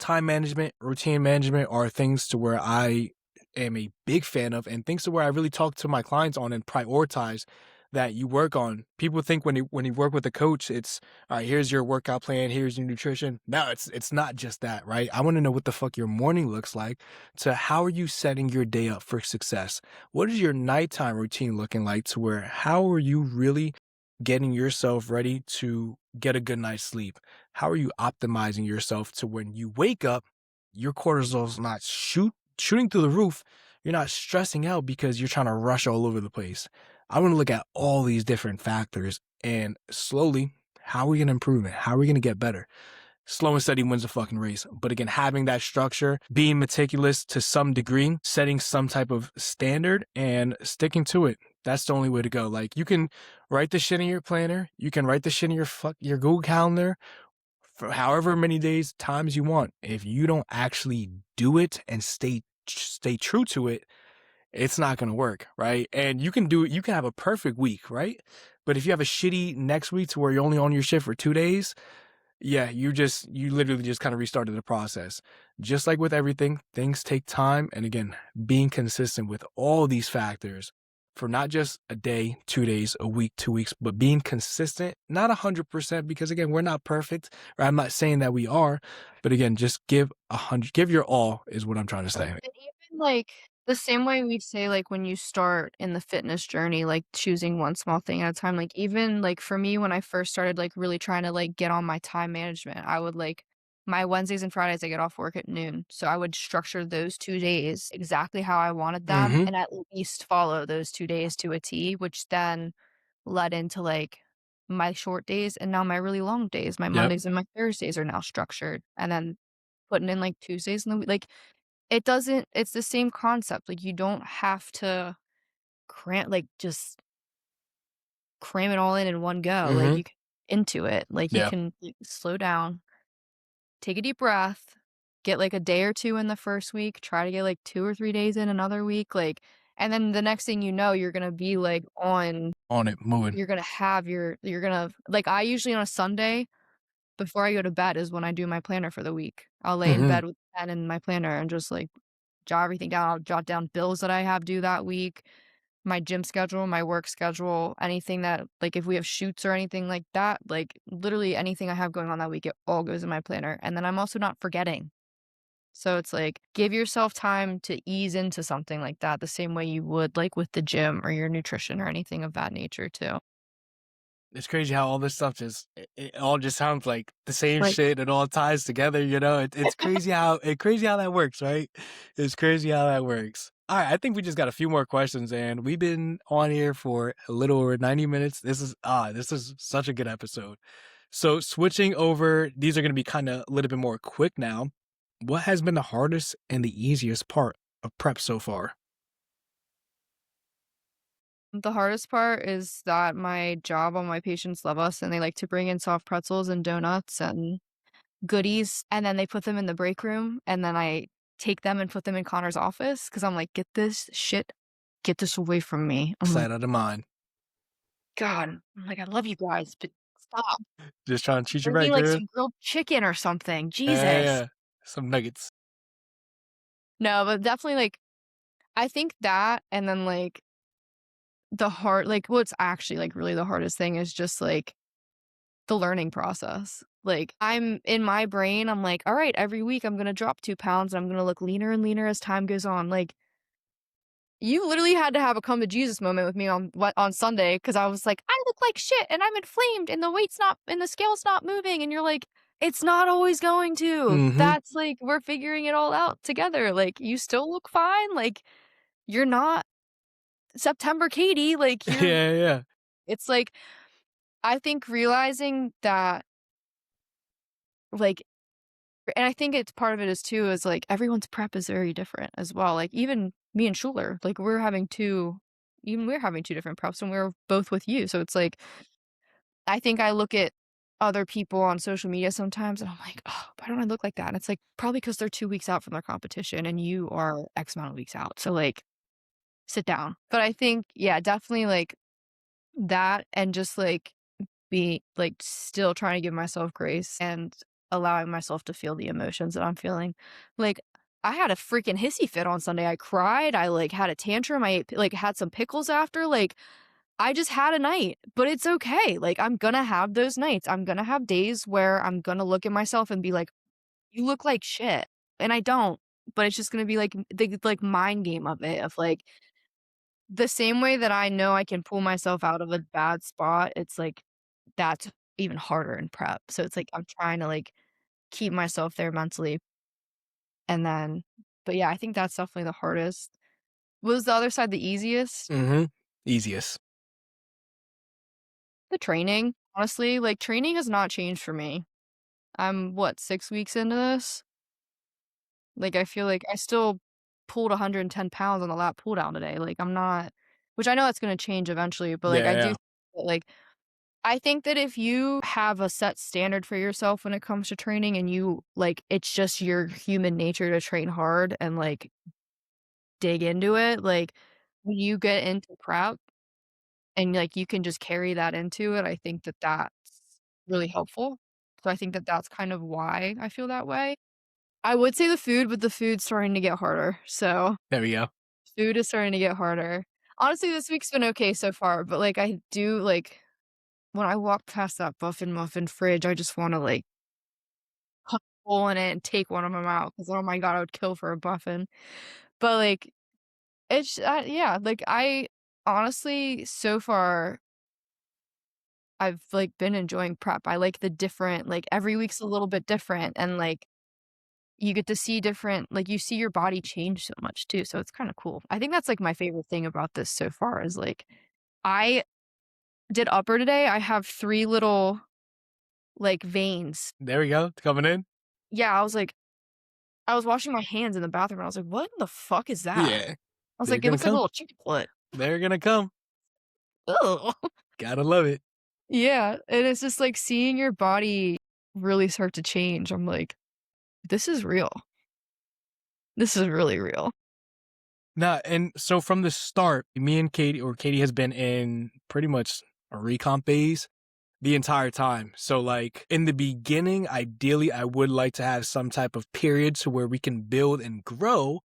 time management, routine management are things to where I am a big fan of, and things to where I really talk to my clients on and prioritize that you work on. People think when you work with a coach, it's all right, here's your workout plan, here's your nutrition. No, it's not just that, right? I want to know what the fuck your morning looks like, to how are you setting your day up for success? What is your nighttime routine looking like, to where how are you really getting yourself ready to get a good night's sleep? How are you optimizing yourself to when you wake up, your cortisol's not shooting through the roof. You're not stressing out because you're trying to rush all over the place. I want to look at all these different factors and slowly, how are we going to improve it? How are we going to get better? Slow and steady wins the fucking race. But again, having that structure, being meticulous to some degree, setting some type of standard and sticking to it. That's the only way to go. Like, you can write the shit in your planner. You can write the shit in your Google Calendar for however many days, times you want. If you don't actually do it and stay true to it, it's not going to work, right? And you can have a perfect week, right? But if you have a shitty next week to where you're only on your shift for 2 days, yeah, you literally just kind of restarted the process. Just like with everything, things take time. And again, being consistent with all these factors for not just a day, 2 days, a week, 2 weeks, but being consistent, not 100%, because again, we're not perfect, or I'm not saying that we are, but again, just give your all is what I'm trying to say. And even, like, the same way we say, like, when you start in the fitness journey, like, choosing one small thing at a time, like, even, like, for me, when I first started, like, really trying to, like, get on my time management, I would, like my Wednesdays and Fridays, I get off work at noon, so I would structure those 2 days exactly how I wanted them Mm-hmm. and at least follow those 2 days to a T, which then led into, like, my short days and now my really long days. My Yep. Mondays and my Thursdays are now structured, and then putting in, like, Tuesdays in the week, like, it doesn't it's the same concept, like, you don't have to just cram it all in one go, like, Mm-hmm. you can into it, like, you Yeah. can, like, slow down, take a deep breath, get, like, a day or 2 in the first week, try to get, like, 2 or 3 days in another week, like, and then the next thing you know, you're gonna be, like, On it, moving. you're gonna like, I usually on a Sunday, before I go to bed is when I do my planner for the week. I'll lay in Mm-hmm. bed with a pen and my planner and just, like, jot everything down. I'll jot down bills that I have due that week, my gym schedule, my work schedule, anything that like, if we have shoots or anything like that, like, literally anything I have going on that week, it all goes in my planner, and then I'm also not forgetting. So it's like, give yourself time to ease into something like that the same way you would, like, with the gym or your nutrition or anything of that nature too. It's crazy how all this stuff it all just sounds like the same Like shit. It all ties together, you know? It's crazy how that works, right? It's crazy how that works. All right, I think we just got a few more questions, and we've been on here for a little over 90 minutes. This is such a good episode. So switching over, these are gonna be kinda a little bit more quick now. What has been the hardest and the easiest part of prep so far? the hardest part is that my job, all my patients love us, and they like to bring in soft pretzels and donuts and goodies, and then they put them in the break room, and then I take them and put them in Connor's office because 'cause I'm like, get this away from me." I'm like, Sight out of mind. "God," I'm like, "I love you guys, but stop. Just trying to treat you Bring me, right, like, girl. some grilled chicken or something, Yeah, Jesus." yeah. Some nuggets. No, but definitely, like, I think that and then, like, what's actually, like, really the hardest thing is just, like, the learning process. Like, I'm in my brain, I'm like, "All right, every week I'm gonna drop 2 pounds, and I'm gonna look leaner and leaner as time goes on." Like, you literally had to have a come to Jesus moment with me on Sunday because I was like, "I look like shit, and I'm inflamed, and the scale's not moving," and you're like, "It's not always going to. Mhm. That's like, we're figuring it all out together. Like, you still look fine, like, you're not September Katie, like, you're" Yeah, yeah. it's like, I think realizing that, like and I think it's part of it is too is, like, everyone's prep is very different as well, like, even me and Schuler, like, we're having 2 different preps, and we're both with you, so it's like, I think I look at other people on social media sometimes, and I'm like, "Oh, why don't I look like that?" And it's like, probably because 'cause they're 2 weeks out from their competition, and you are X amount of weeks out, so, like, sit down. But I think, yeah, definitely, like, that and just, like, be like, still trying to give myself grace and allowing myself to feel the emotions that I'm feeling. Like, I had a freaking hissy fit on Sunday. I cried, I, like, had a tantrum, I ate like, had some pickles after, like, I just had a night, but it's okay. Like, I'm gonna have those nights. I'm gonna have days where I'm gonna look at myself and be like, "You look like shit," and I don't, but it's just gonna be, like, the, like, mind game of it, of, like, the same way that I know I can pull myself out of a bad spot, it's, like, that's even harder in prep. So it's, like, I'm trying to, like, keep myself there mentally, and then but, yeah, I think that's definitely the hardest. Was the other side the easiest? Mm-hmm. Easiest. The training, honestly, like, training has not changed for me. I'm, what, 6 weeks into this? Like, I feel like I still pulled 110 pounds on the lat pull down today, like, I'm not which I know that's gonna change eventually, but, like, I do Yeah. think that, like I think that if you have a set standard for yourself when it comes to training and you like, it's just your human nature to train hard and, like, dig into it, like, when you get into prep and, like, you can just carry that into it, I think that that's really helpful. So I think that that's kind of why I feel that way. I would say the food, but the food's starting to get harder, so There we go. food is starting to get harder. Honestly, this week's been okay so far, but, like, I do, like when I walk past that Buffin' Muffin fridge, I just wanna, like, cut a hole in it and take one of them out because oh my god, I would kill for a Buffin. But, like, it's yeah, like, I honestly, so far, I've, like, been enjoying prep. I like the different like, every week's a little bit different, and, like, you get to see different like, you see your body change so much too, so it's kinda cool. I think that's, like, my favorite thing about this so far is, like, I did upper today, I have 3 little, like, veins. There we go. Coming in. Yeah, I was washing my hands in the bathroom, and I was like, "What in the fuck is that?" Yeah. I was They're like, "It gonna looks like a come. little chicken foot." They're gonna come. Ugh. Gotta love it. Yeah, and it's just, like, seeing your body really start to change, I'm like, "This is real. This is really real." Now, and so from the start, me and Katie, or Katie has been in pretty much a recomp phase the entire time. So like in the beginning, ideally, I would like to have some type of period to where we can build and grow.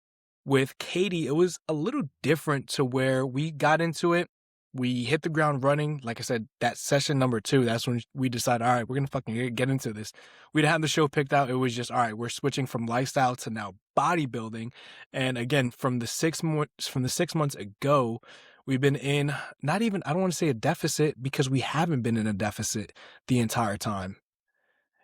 With Katie, it was a little different to where we got into it. We hit the ground running. Like I said, that session number 2, that's when we decided, all right, we're going to fucking get into this. We didn't have the show picked out. It was just, all right, we're switching from lifestyle to now bodybuilding. And again, from the 6 months ago, we've been in not even, I don't want to say a deficit because we haven't been in a deficit the entire time.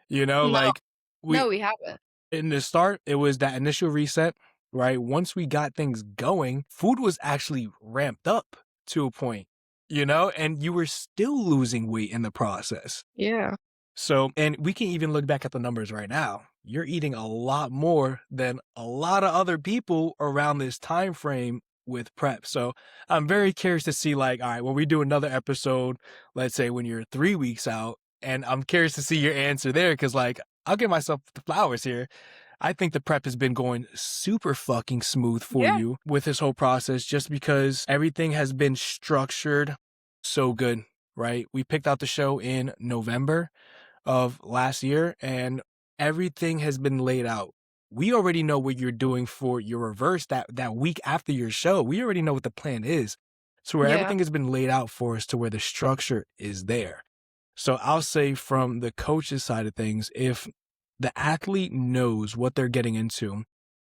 You know, No, like we, no, we haven't. in the start, it was that initial reset, right? Once we got things going, food was actually ramped up to a point, and you were still losing weight in the process. Yeah. So, and we can even look back at the numbers right now. You're eating a lot more than a lot of other people around this time frame with prep. So I'm very curious to see, like, all right, when we do another episode, let's say when you're 3 weeks out, and I'm curious to see your answer there, because like I'll give myself the flowers here. I think the prep has been going super fucking smooth for Yeah. you with this whole process, just because everything has been structured so good, right? We picked out the show in November of last year, and everything has been laid out. We already know what you're doing for your reverse that week after your show. We already know what the plan is. So where Yeah. everything has been laid out for us to where the structure is there. So I'll say from the coach's side of things, if the athlete knows what they're getting into,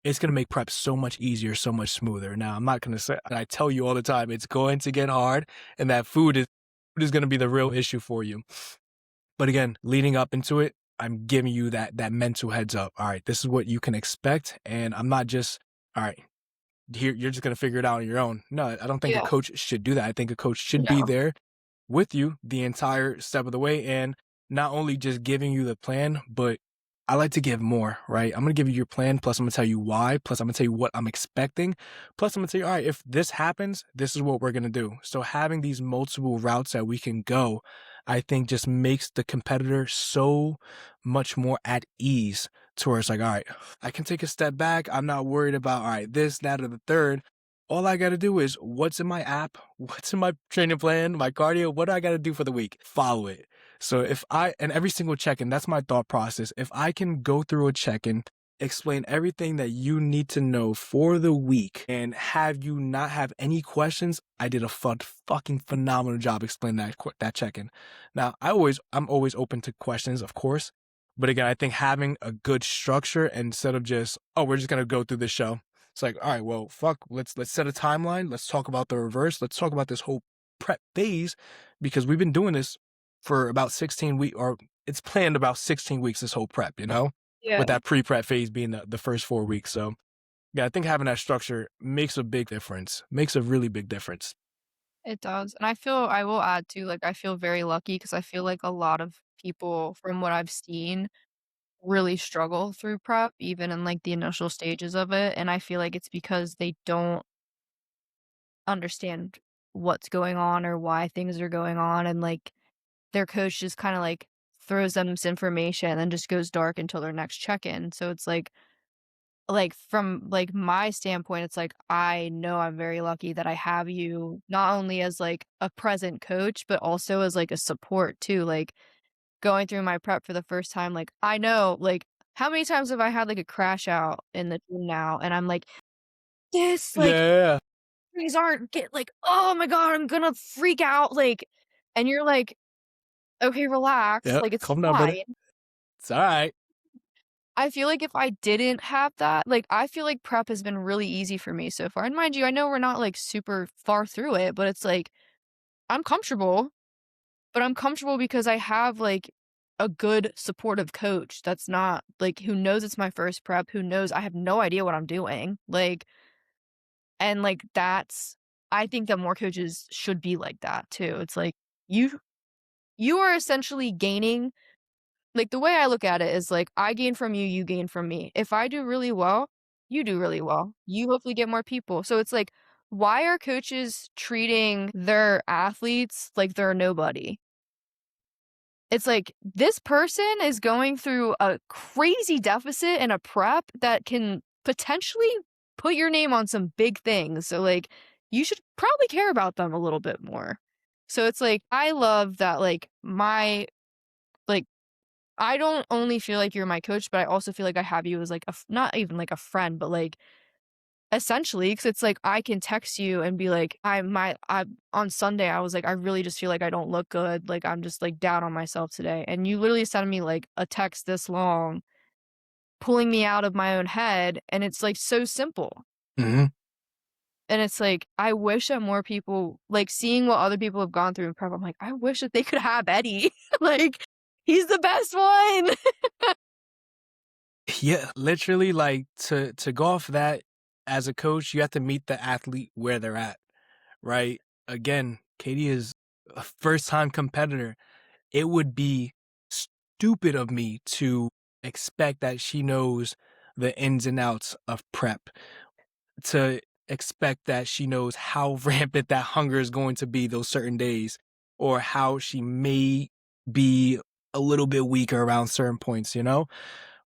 it's going to make prep so much easier, so much smoother. Now, I'm not going to say, and I tell you all the time, it's going to get hard, and that food is going to be the real issue for you. But again, leading up into it, I'm giving you that mental heads up. All right, this is what you can expect. And I'm not just, all right, here, you're just going to figure it out on your own. No, I don't think a Yeah. coach should do that. I think a coach should be No. there with you the entire step of the way, and not only just giving you the plan, but I like to give more, right? I'm going to give you your plan, plus I'm going to tell you why, plus I'm going to tell you what I'm expecting, plus I'm going to tell you, all right, if this happens, this is what we're going to do. So having these multiple routes that we can go, I think just makes the competitor so much more at ease to where it's like, all right, I can take a step back. I'm not worried about, all right, this, that, or the third. All I got to do is what's in my app, what's in my training plan, my cardio, what do I got to do for the week? Follow it. So and every single check-in, that's my thought process. If I can go through a check-in, explain everything that you need to know for the week and have you not have any questions, I did a fucking phenomenal job explaining that check-in. Now, I'm always open to questions, of course. But again, I think having a good structure instead of just, oh, we're just going to go through the show. It's like, all right, well, fuck, let's set a timeline. Let's talk about the reverse. Let's talk about this whole prep phase, because we've been doing this for about 16 weeks, or it's planned about 16 weeks, this whole prep, Yeah, with that pre-prep phase being the first 4 weeks. So yeah, I think having that structure makes a big difference, makes a really big difference. it does. And I will add too, like, I feel very lucky because I feel like a lot of people from what I've seen really struggle through prep, even in like the initial stages of it. And I feel like it's because they don't understand what's going on or why things are going on. And like their coach just kind of like throws them this information and then just goes dark until their next check-in. So it's like from like my standpoint, it's like I know I'm very lucky that I have you not only as like a present coach, but also as like a support too. Like going through my prep for the first time, like I know like how many times have I had like a crash out in the gym now and I'm like, this like Yeah. these aren't get like, oh my God, I'm gonna freak out. Like, and you're like, okay, relax, Yep. like it's Calm down, brother. fine. It's all right. I feel like if I didn't have that, like, I feel like prep has been really easy for me so far. And mind you, I know we're not like super far through it, but it's like I'm comfortable, but I'm comfortable because I have like a good supportive coach that's not like who knows it's my first prep, who knows I have no idea what I'm doing. Like, and like that's, I think that more coaches should be like that too. It's like you are essentially gaining. Like, the way I look at it is, like, I gain from you, you gain from me. If I do really well, you do really well. You hopefully get more people. So it's like, why are coaches treating their athletes like they're nobody? It's like, this person is going through a crazy deficit and a prep that can potentially put your name on some big things. So, like, you should probably care about them a little bit more. So it's like, I love that, like, I don't only feel like you're my coach, but I also feel like I have you as like not even like a friend, but like essentially, because it's like I can text you and be like, I on Sunday I was like, I really just feel like I don't look good, like I'm just like down on myself today, and you literally send me like a text this long, pulling me out of my own head, and it's like so simple, Hmm. and it's like I wish that more people like seeing what other people have gone through in prep. I'm like, I wish that they could have Eddie, like he's the best one. Yeah, literally, like to go off that, as a coach, you have to meet the athlete where they're at, right? Again, Katie is a first-time competitor. It would be stupid of me to expect that she knows the ins and outs of prep, to expect that she knows how rampant that hunger is going to be those certain days, or how she may be a little bit weaker around certain points,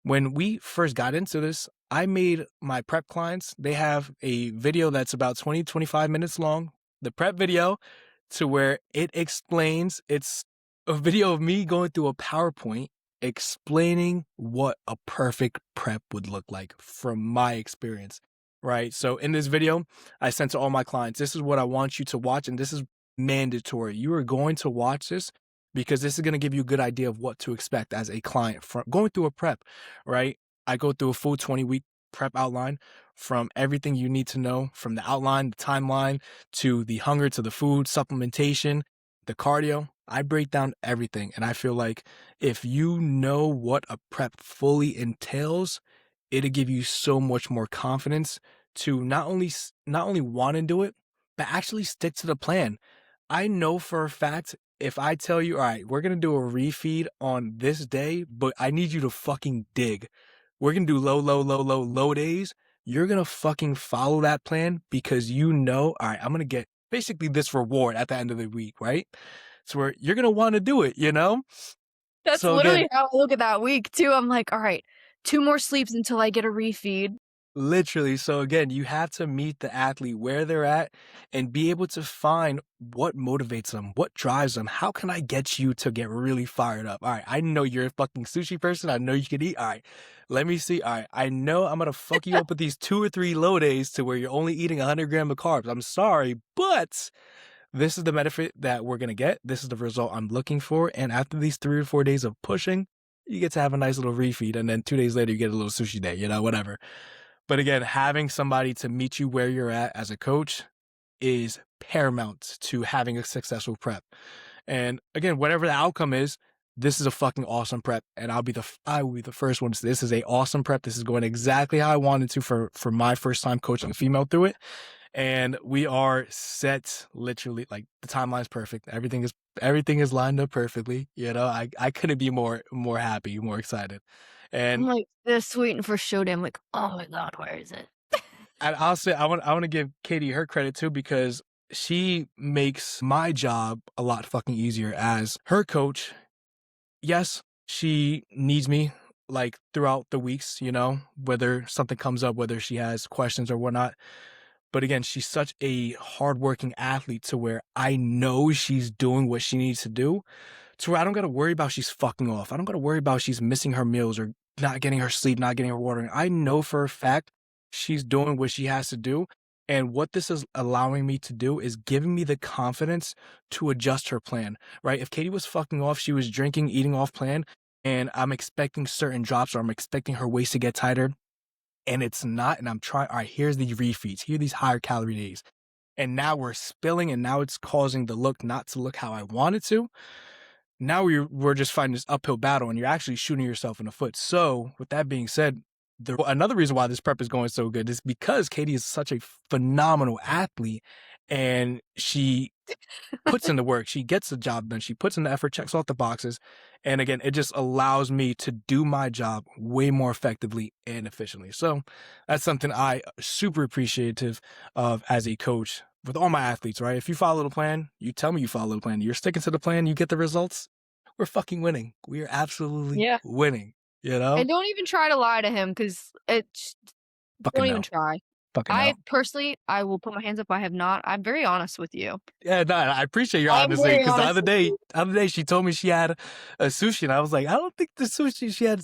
When we first got into this, I made my prep clients, they have a video that's about 20, 25 minutes long, the prep video, to where it explains, it's a video of me going through a PowerPoint explaining what a perfect prep would look like from my experience, right? So in this video, I sent to all my clients, this is what I want you to watch, and this is mandatory. You are going to watch this because this is going to give you a good idea of what to expect as a client from going through a prep, right? I go through a full 20-week prep outline, from everything you need to know, from the outline, the timeline, to the hunger, to the food, supplementation, the cardio. I break down everything. And I feel like if you know what a prep fully entails, it'll give you so much more confidence to not only want to do it, but actually stick to the plan. I know for a fact, if I tell you, all right, we're going to do a refeed on this day, but I need you to fucking dig. We're going to do low, low, low, low, low days. You're going to fucking follow that plan because you know, all right, I'm going to get basically this reward at the end of the week, right? So where you're going to want to do it. That's So again, literally how I look at that week too. I'm like, all right, 2 more sleeps until I get a refeed. Literally. So again, you have to meet the athlete where they're at and be able to find what motivates them, what drives them. How can I get you to get really fired up? All right, I know you're a fucking sushi person. I know you can eat. All right, let me see. All right, I know I'm gonna fuck you up with these 2 or 3 low days to where you're only eating 100 grams of carbs. I'm sorry, but this is the benefit that we're gonna get. This is the result I'm looking for. And after these 3 or 4 days of pushing, you get to have a nice little refeed, and then 2 days later you get a little sushi day. Whatever. But again, having somebody to meet you where you're at as a coach is paramount to having a successful prep. And again, whatever the outcome is, this is a fucking awesome prep. And I will be the first one to say this is a awesome prep. This is going exactly how I wanted to for my first time coaching a female through it. And we are set, literally, like the timeline's perfect. Everything is lined up perfectly. I couldn't be more happy, more excited. I'm And like this waiting for showdown. I'm like, oh my God, where is it? And I'll say I want to give Katie her credit too, because she makes my job a lot fucking easier as her coach. Yes, she needs me like throughout the weeks, whether something comes up, whether she has questions or whatnot. But again, she's such a hardworking athlete to where I know she's doing what she needs to do, to where I don't got to worry about she's fucking off. I don't got to worry about she's missing her meals or not getting her sleep, not getting her water. I know for a fact she's doing what she has to do. And what this is allowing me to do is giving me the confidence to adjust her plan, right? If Katie was fucking off, she was drinking, eating off plan, and I'm expecting certain drops or I'm expecting her waist to get tighter, and it's not, and I'm trying, all right, here's the refeeds, here are these higher calorie days. And now we're spilling, and now it's causing the look not to look how I want it to. Now we're just fighting this uphill battle, and you're actually shooting yourself in the foot. So with that being said, another reason why this prep is going so good is because Katie is such a phenomenal athlete, and she puts in the work. She gets the job done. She puts in the effort, checks off the boxes. And again, it just allows me to do my job way more effectively and efficiently. So that's something I super appreciative of as a coach with all my athletes, right? If you follow the plan, you tell me you follow the plan. You're sticking to the plan, you get the results. We're fucking winning. We are absolutely Yeah. winning, And don't even try to lie to him because it's Fucking don't no. even try. Fucking I no. personally, I will put my hands up. I have not. I'm very honest with you. Yeah, no, I appreciate your I'm honesty, very because the honest other with you. day she told me she had a sushi, and I was like, I don't think the sushi she had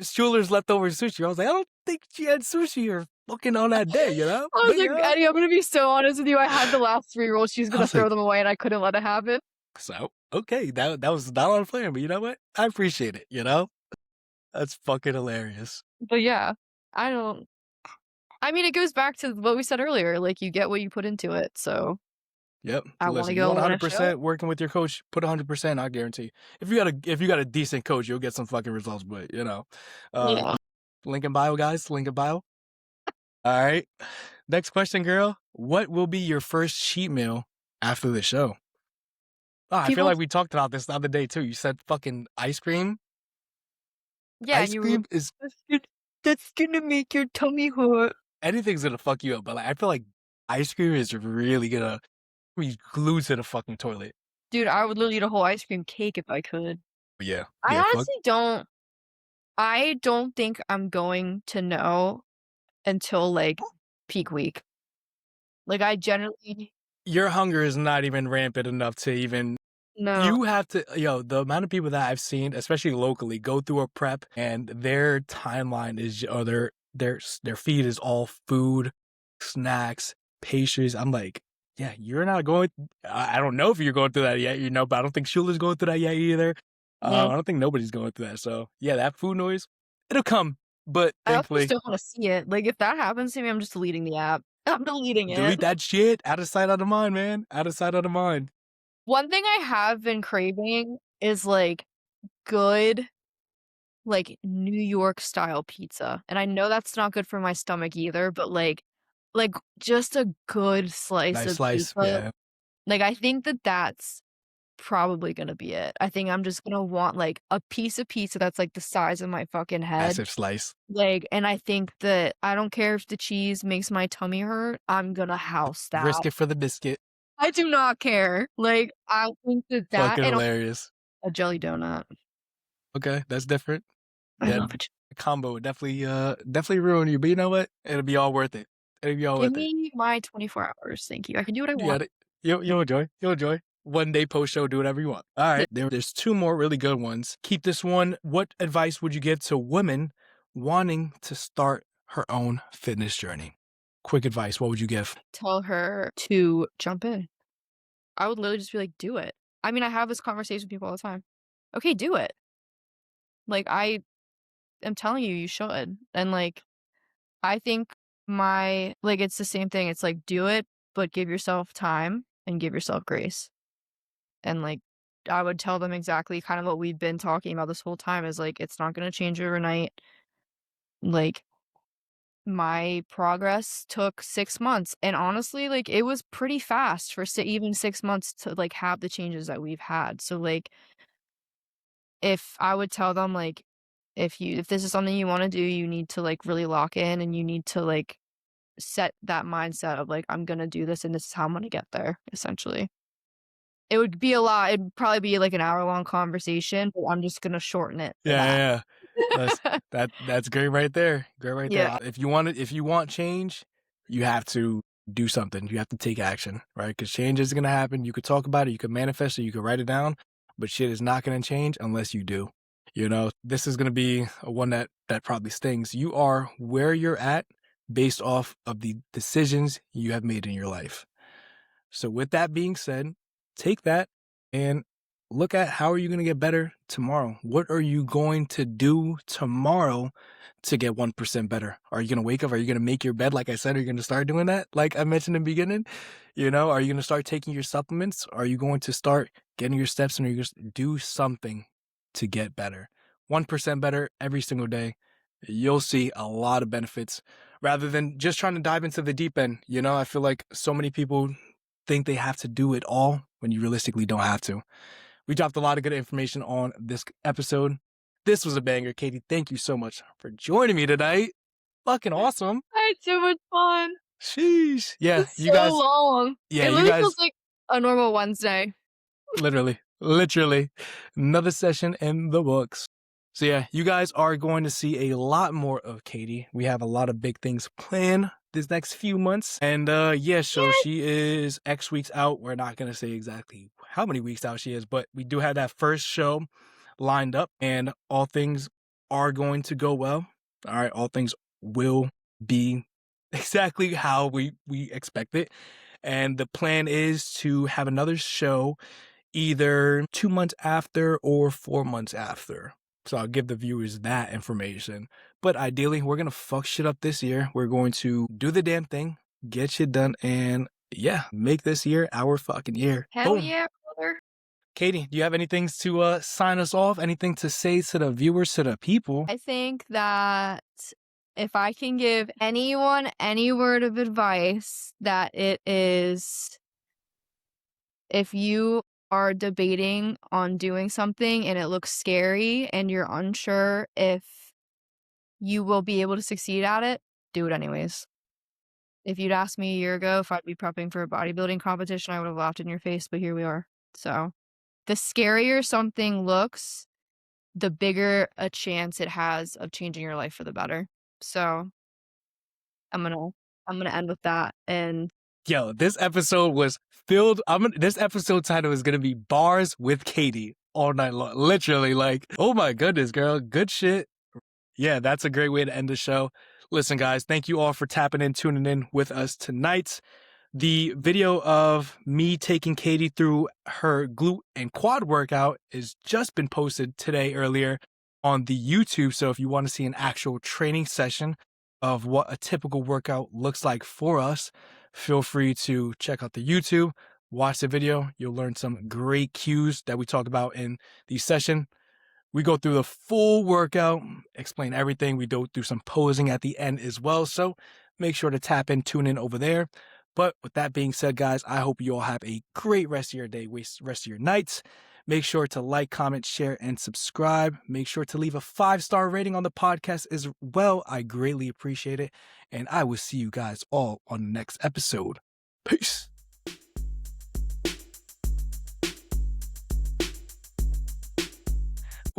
Schuler's leftover sushi. I was like, I don't think she had sushi or fucking on that day, I was But like, Eddie, I'm gonna be so honest with you. I had the last 3 rolls. She's I gonna was throw like, them away, and I couldn't let it happen. so okay, that was not on plan, but you know what? I appreciate it. That's fucking hilarious. But yeah, I don't. I mean, it goes back to what we said earlier. Like, you get what you put into it. So Yep. I want to Listen, you go want win a show. 100% working with your coach, put 100%. I guarantee. If you got a decent coach, you'll get some fucking results. But Yeah. link in bio, guys. Link in bio. All right. Next question, girl. What will be your first cheat meal after the show? Oh, I feel like we talked about this the other day too. You said fucking ice cream. Yeah, Ice cream is that's gonna make your tummy hurt. anything's gonna fuck you up, but like, I feel like ice cream is really gonna be glued to the fucking toilet. Dude, I would literally eat a whole ice cream cake if I could. But yeah. I Yeah. Fuck. honestly don't. I don't think I'm going to know until like peak week. Like I generally Your hunger is not even rampant enough to even. no. You have to, the amount of people that I've seen, especially locally, go through a prep and their timeline is, or their feed is all food, snacks, pastries. I'm like, yeah, you're not going. I don't know if you're going through that yet, but I don't think Schuler's going through that yet either. No. I don't think nobody's going through that. So yeah, that food noise, it'll come. But I also thankfully, just don't want to see it. Like if that happens to me, I'm just deleting the app. I'm deleting delete it. that shit. Out of sight, out of mind, man. Out of sight, out of mind. One thing I have been craving is like good, like New York style pizza. And I know that's not good for my stomach either, but like just a good slice Nice of slice, pizza. yeah. Like I think that's probably gonna be it. I think I'm just gonna want like a piece of pizza that's like the size of my fucking head. Massive slice. Like, and I think that I don't care if the cheese makes my tummy hurt. I'm gonna house that. Risk it for the biscuit. I do not care. Like, I think that Fucking and hilarious. a jelly donut. Okay, that's different. I Yeah, love it. combo would definitely ruin you, but you know what? It'll be all worth it. It'll be all Give worth it. me my 24 hours. Thank you. I can do what I You want. got it. You'll enjoy. You'll enjoy. One day post show, do whatever you want. All right. There's two more really good ones. Keep this one. What advice would you give to women wanting to start her own fitness journey? Quick advice. What would you give? Tell her to jump in. I would literally just be like, do it. I mean, I have this conversation with people all the time. Okay, do it. Like, I am telling you, you should. And like, I think it's the same thing. It's like, do it, but give yourself time and give yourself grace. And like, I would tell them exactly kind of what we've been talking about this whole time is like, it's not going to change overnight. Like, my progress took 6 months, and honestly, like, it was pretty fast for even 6 months to, like, have the changes that we've had. So, like, if I would tell them, like, if this is something you wanna do, you need to, like, really lock in, and you need to, like, set that mindset of, like, "I'm gonna do this, and this is how I'm gonna get there," essentially. It would be a lot. It'd probably be, like, an hour-long conversation, but I'm just gonna shorten it to Yeah, that. yeah, yeah. That's great right there. Great right there. Yeah. If you want change, you have to do something. You have to take action, right? Because change is gonna happen. You could talk about it, you could manifest it, you could write it down, but shit is not gonna change unless you do. You know, this is gonna be one that probably stings. You are where you're at based off of the decisions you have made in your life. So with that being said, take that and look at how are you going to get better tomorrow? What are you going to do tomorrow to get 1% better? Are you going to wake up? Are you going to make your bed? Like I said, are you going to start doing that? Like I mentioned in the beginning, are you going to start taking your supplements? Are you going to start getting your steps and are you going to do something to get better? 1% better every single day. You'll see a lot of benefits rather than just trying to dive into the deep end. I feel like so many people think they have to do it all when you realistically don't have to. We dropped a lot of good information on this episode. This was a banger, Katie. Thank you so much for joining me tonight. Fucking awesome. I had so much fun. Sheesh. Yeah, It's so long. Yeah, It you literally guys. feels like a normal Wednesday. Literally. Another session in the books. So yeah, you guys are going to see a lot more of Katie. We have a lot of big things planned this next few months. And so she is X weeks out. We're not going to say exactly how many weeks out she is, but we do have that first show lined up and all things are going to go well. All right, all things will be exactly how we expect it. And the plan is to have another show either 2 months after or 4 months after. So I'll give the viewers that information. But ideally, we're going to fuck shit up this year. We're going to do the damn thing, get shit done, and yeah, make this year our fucking year. Hell Boom. yeah, brother. Katie, do you have anything to sign us off? Anything to say to the viewers, to the people? I think that if I can give anyone any word of advice, that it is if you are debating on doing something and it looks scary and you're unsure if you will be able to succeed at it, do it anyways. If you'd asked me a year ago if I'd be prepping for a bodybuilding competition, I would have laughed in your face, but here we are. So, the scarier something looks, the bigger a chance it has of changing your life for the better. So, I'm gonna end with that. And Yo, this episode was filled. This episode title is gonna be Bars with Katie all night long. Literally, like, oh my goodness, girl, good shit. Yeah, that's a great way to end the show. Listen, guys, thank you all for tapping in, tuning in with us tonight. The video of me taking Katie through her glute and quad workout has just been posted today earlier on the YouTube. So if you want to see an actual training session of what a typical workout looks like for us, feel free to check out the YouTube, watch the video. You'll learn some great cues that we talk about in the session. We go through the full workout, explain everything. We go through some posing at the end as well. So make sure to tap in, tune in over there. But with that being said, guys, I hope you all have a great rest of your day, rest of your nights. Make sure to like, comment, share, and subscribe. Make sure to leave a 5-star rating on the podcast as well. I greatly appreciate it. And I will see you guys all on the next episode. Peace.